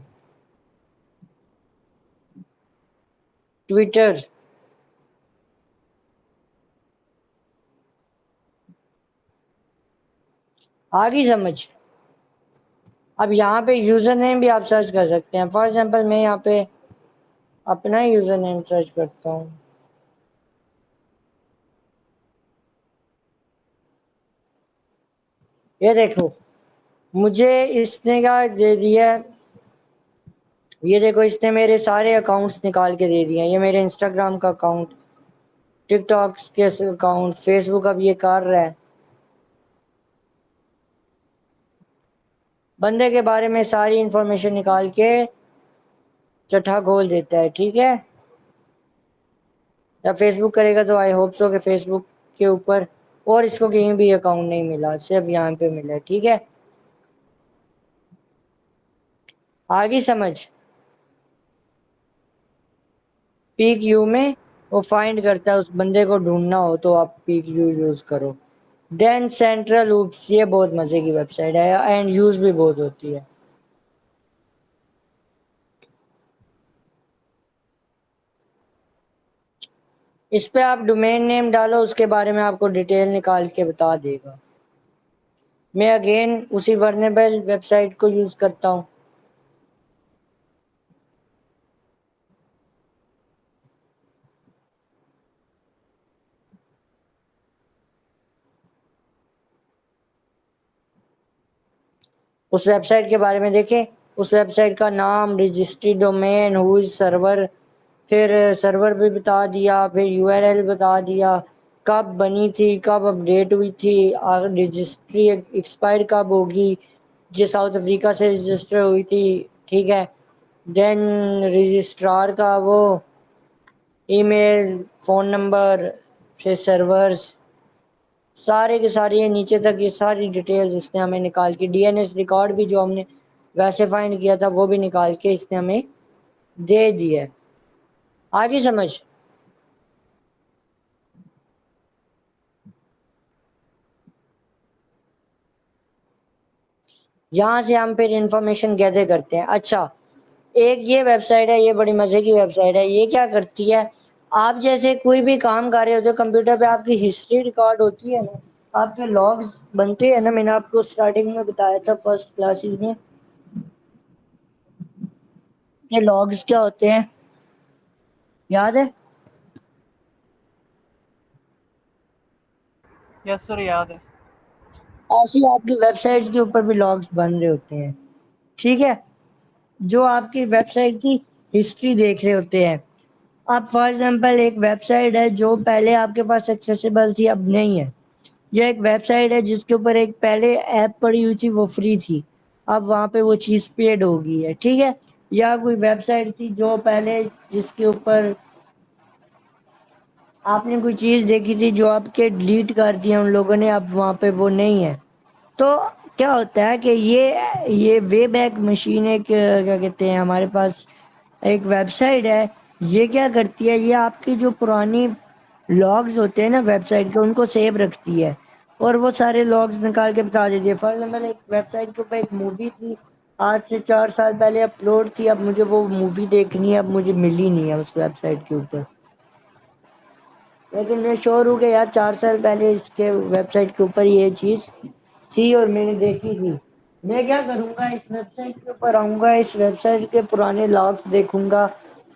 ट्विटर, आ गई समझ। अब यहाँ पे यूजर नेम भी आप सर्च कर सकते हैं। फॉर एग्जांपल मैं यहाँ पे अपना यूजर नेम सर्च करता हूँ। ये देखो, मुझे इसने क्या दे दिया, ये देखो, इसने मेरे सारे अकाउंट्स निकाल के दे दिए हैं। ये मेरे इंस्टाग्राम का अकाउंट, टिकटॉक के अकाउंट, फेसबुक अब ये कर रहा है। बंदे के बारे में सारी इंफॉर्मेशन निकाल के चट्टा खोल देता है, ठीक है। या फेसबुक करेगा तो आई होप सो कि फेसबुक के ऊपर और इसको कहीं भी अकाउंट नहीं मिला, सिर्फ यहाँ पे मिला, ठीक है। आगे समझ। पीक यू में वो फाइंड करता है, उस बंदे को ढूंढना हो तो आप पीक यू यूज करो। देन सेंट्रल उप्स, ये बहुत मजे की वेबसाइट है एंड यूज भी बहुत होती है। इस पे आप डोमेन नेम डालो, उसके बारे में आपको डिटेल निकाल के बता देगा। मैं अगेन उसी वर्नेबल वेबसाइट को यूज करता हूँ। उस वेबसाइट के बारे में देखें, उस वेबसाइट का नाम, registry domain, who is server, फिर सर्वर भी बता दिया, फिर यूआरएल बता दिया, कब बनी थी, कब अपडेट हुई थी, रजिस्ट्री एक्सपायर कब होगी, जो साउथ अफ्रीका से रजिस्टर हुई थी, ठीक है। देन रजिस्ट्रार का वो ईमेल, फ़ोन नंबर, फिर सर्वर्स, सारे के सारे ये नीचे तक ये सारी डिटेल्स इसने हमें निकाल के, डीएनएस रिकॉर्ड भी जो हमने वैसे फाइंड किया था वो भी निकाल के इसने हमें दे दिया। आगे समझ। यहाँ से हम फिर इंफॉर्मेशन गैदर करते हैं। अच्छा, एक ये वेबसाइट है, ये बड़ी मज़े की वेबसाइट है। ये क्या करती है, आप जैसे कोई भी काम कर रहे होते हो कंप्यूटर पे, आपकी हिस्ट्री रिकॉर्ड होती है ना, आपके लॉग्स बनते हैं ना, मैंने आपको स्टार्टिंग में बताया था फर्स्ट क्लासेस में, ये लॉग्स क्या होते हैं, याद है? यस सर, याद है। ऐसे ही आपकी वेबसाइट के ऊपर भी लॉग्स बन रहे होते हैं, ठीक है, जो आपकी वेबसाइट की हिस्ट्री देख रहे होते हैं। अब फॉर एग्जांपल एक वेबसाइट है जो पहले आपके पास एक्सेसिबल थी, अब नहीं है। यह एक वेबसाइट है जिसके ऊपर एक पहले ऐप पड़ी हुई थी, वो फ्री थी, अब वहाँ पे वो चीज़ पेड हो गई है, ठीक है। या कोई वेबसाइट थी जो पहले, जिसके ऊपर आपने कोई चीज़ देखी थी जो आपके डिलीट कर दिया उन लोगों ने, अब वहाँ पे वो नहीं है। तो क्या होता है कि ये वे बैक मशीन एक, क्या कहते हैं, हमारे पास एक वेबसाइट है। ये क्या करती है, ये आपकी जो पुरानी लॉग्स होते हैं ना वेबसाइट के, उनको सेव रखती है और वो सारे लॉग्स निकाल के बता देती है। फॉर एग्जाम्पल एक वेबसाइट के ऊपर एक मूवी थी, आज से 4 साल पहले अपलोड थी, अब मुझे वो मूवी देखनी है, अब मुझे मिली नहीं है उस वेबसाइट के ऊपर, लेकिन मैं श्योर हूँ कि यार 4 साल पहले इसके वेबसाइट के ऊपर ये चीज़ थी और मैंने देखी थी। मैं क्या करूँगा, इस वेबसाइट के ऊपर आऊँगा, इस वेबसाइट के पुराने लॉग्स देखूँगा,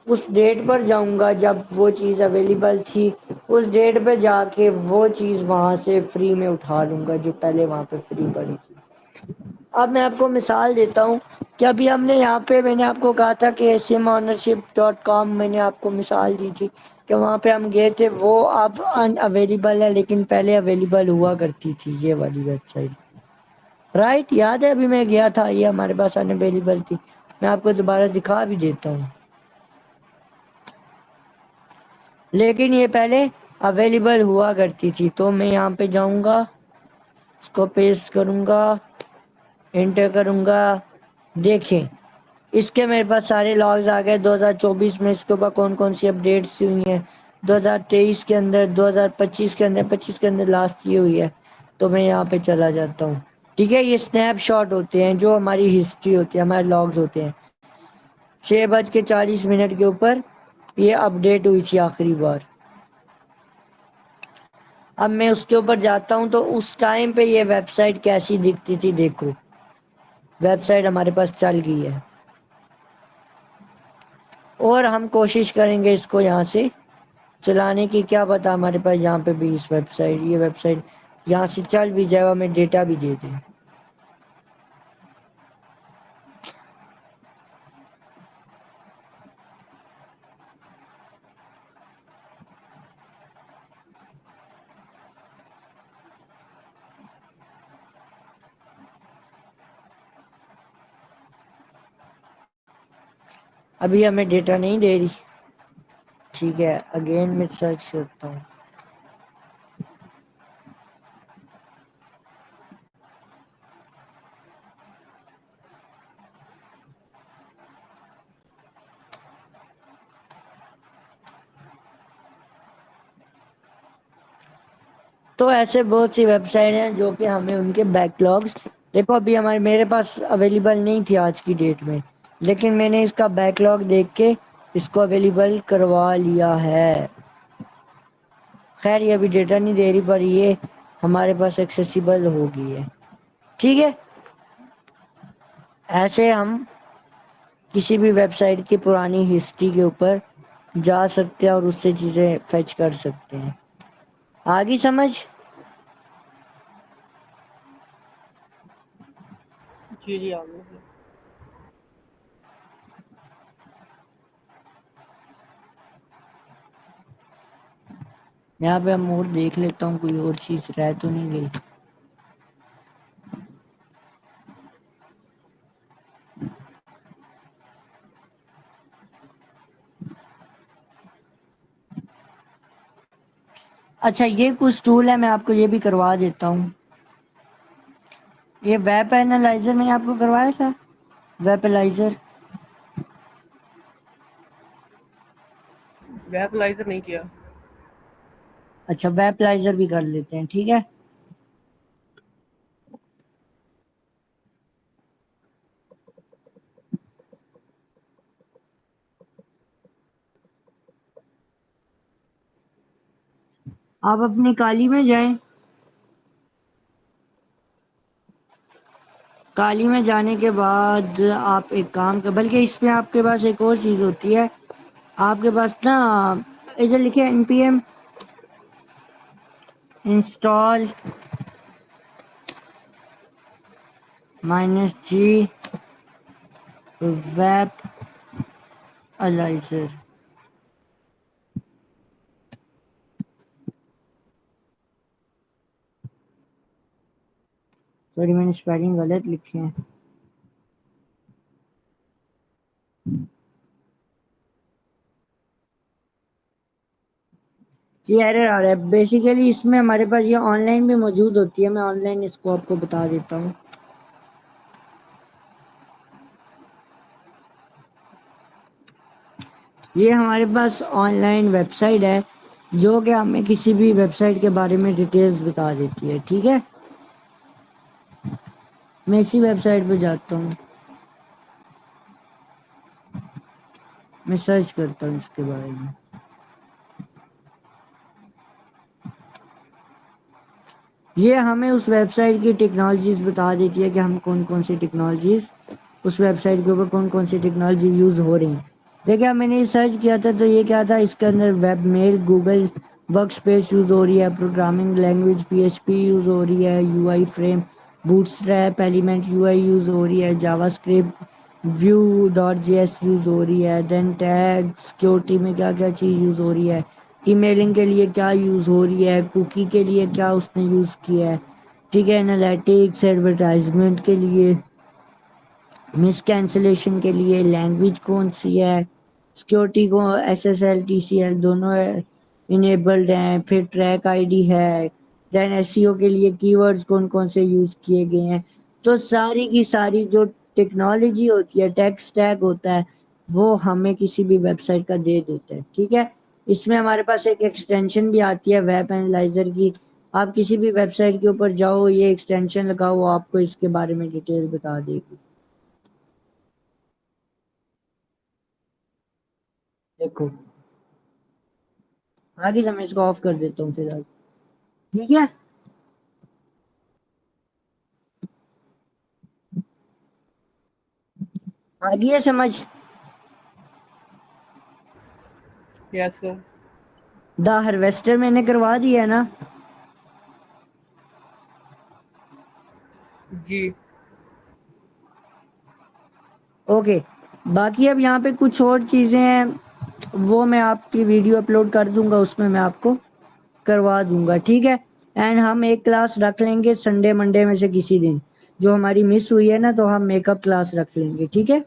उस डेट पर जाऊँगा जब वो चीज़ अवेलेबल थी, उस डेट पे जाके वो चीज़ वहाँ से फ्री में उठा लूँगा जो पहले वहाँ पे फ्री पड़ी थी। अब मैं आपको मिसाल देता हूँ कि अभी हमने यहाँ पे, मैंने आपको कहा था कि simownership.com, मैंने आपको मिसाल दी थी कि वहाँ पे हम गए थे, वो अब अनअवेलेबल है, लेकिन पहले अवेलेबल हुआ करती थी ये वाली वेबसाइट, राइट? याद है, अभी मैं गया था, ये हमारे पास अनअवेलेबल थी। मैं आपको दोबारा दिखा भी देता हूँ, लेकिन ये पहले अवेलेबल हुआ करती थी। तो मैं यहाँ पे जाऊँगा, इसको पेस्ट करूँगा, एंटर करूँगा, देखें इसके मेरे पास सारे लॉग्स आ गए 2024 में। इसके ऊपर कौन कौन सी अपडेट्स हुई हैं, 2023 के अंदर, 2025 के अंदर, 25 के अंदर लास्ट ये हुई है। तो मैं यहाँ पे चला जाता हूँ, ठीक है। ये स्नैपशॉट होते हैं जो हमारी हिस्ट्री होती है, हमारे लॉग्स होते हैं। 6:40 के ऊपर ये अपडेट हुई थी आखिरी बार। अब मैं उसके ऊपर जाता हूँ तो उस टाइम पे ये वेबसाइट कैसी दिखती थी, देखो वेबसाइट हमारे पास चल गई है और हम कोशिश करेंगे इसको यहाँ से चलाने की। क्या पता हमारे पास यहाँ पे भी इस वेबसाइट, ये वेबसाइट यहाँ से चल भी जाए, हमें डेटा भी दे दे। अभी हमें डेटा नहीं दे रही, ठीक है। अगेन मैं सर्च करता हूँ। तो ऐसे बहुत सी वेबसाइट हैं जो कि हमें उनके बैकलॉग्स, देखो अभी हमारे, मेरे पास अवेलेबल नहीं थी आज की डेट में, लेकिन मैंने इसका बैकलॉग देख के इसको अवेलेबल करवा लिया है। खैर ये अभी डेटा नहीं दे रही, पर ये हमारे पास एक्सेसिबल हो गई है। ठीक है, ऐसे हम किसी भी वेबसाइट की पुरानी हिस्ट्री के ऊपर जा सकते हैं और उससे चीज़ें फेच कर सकते हैं। आगे समझ? जी जी, आ गए। यहाँ पे हम और देख लेता हूँ कोई और चीज़ रह तो नहीं गई। अच्छा, ये कुछ टूल है, मैं आपको ये भी करवा देता हूँ। ये वेब एनालाइजर मैंने आपको करवाया था, वेब एनालाइजर। वेबलाइजर नहीं किया। अच्छा, वेब एनालाइजर भी कर लेते हैं, ठीक है। आप अपनी काली में जाएं। काली में जाने के बाद आप एक काम कर, बल्कि इसमें आपके पास एक और चीज़ होती है। आपके पास ना इधर लिखे npm install -g web analyser. Sorry, मैंने स्पेलिंग गलत लिखे हैं। ये एरर आ रहा है बेसिकली। इसमें हमारे पास ये ऑनलाइन भी मौजूद होती है, मैं ऑनलाइन इसको आपको बता देता हूँ। ये हमारे पास ऑनलाइन वेबसाइट है जो कि हमें किसी भी वेबसाइट के बारे में डिटेल्स बता देती है, ठीक है। मैं इसी वेबसाइट पे जाता हूँ, मैं सर्च करता हूँ इसके बारे में। ये हमें उस वेबसाइट की टेक्नोलॉजीज बता देती है कि हम कौन कौन सी टेक्नोलॉजीज उस वेबसाइट के ऊपर कौन कौन सी टेक्नोलॉजी यूज़ हो रही हैं। देखिए, मैंने सर्च किया था तो ये क्या था, इसके अंदर web mail, Google Workspace use हो रही है, प्रोग्रामिंग लैंग्वेज PHP यूज़ हो रही है, UI frame, bootstrap element UI use हो रही है, जावास्क्रिप्ट Vue.js यूज़ हो रही है, देन टैग सिक्योरिटी में क्या क्या चीज़ यूज़ हो रही है, ईमेलिंग के लिए क्या यूज़ हो रही है, कुकी के लिए क्या उसने यूज़ किया है, ठीक है, एनालिटिक्स एडवर्टाइजमेंट के लिए, मिस कैंसिलेशन के लिए लैंग्वेज कौन सी है, सिक्योरिटी को SSL TCL दोनों इनेबल्ड हैं, फिर ट्रैक आईडी है, देन एसईओ के लिए कीवर्ड्स कौन कौन से यूज़ किए गए हैं। तो सारी की सारी जो टेक्नोलॉजी होती है, टेक स्टैक होता है, वो हमें किसी भी वेबसाइट का दे देता है, ठीक है। इसमें हमारे पास एक एक्सटेंशन भी आती है वेब एनालाइजर की। आप किसी भी वेबसाइट के ऊपर जाओ, ये एक्सटेंशन लगाओ, वो आपको इसके बारे में डिटेल बता देगी। देखो, आगे से मैं इसको ऑफ कर देता हूँ फिलहाल, ठीक है। आगे है समझ? Yes sir. द हार्वेस्टर मैंने करवा दिया है ना? जी। ओके, बाकी अब यहाँ पे कुछ और चीज़ें हैं, वो मैं आपकी वीडियो अपलोड कर दूंगा, उसमें मैं आपको करवा दूंगा, ठीक है। एंड हम एक क्लास रख लेंगे संडे मंडे में से किसी दिन, जो हमारी मिस हुई है ना, तो हम मेकअप क्लास रख लेंगे, ठीक है।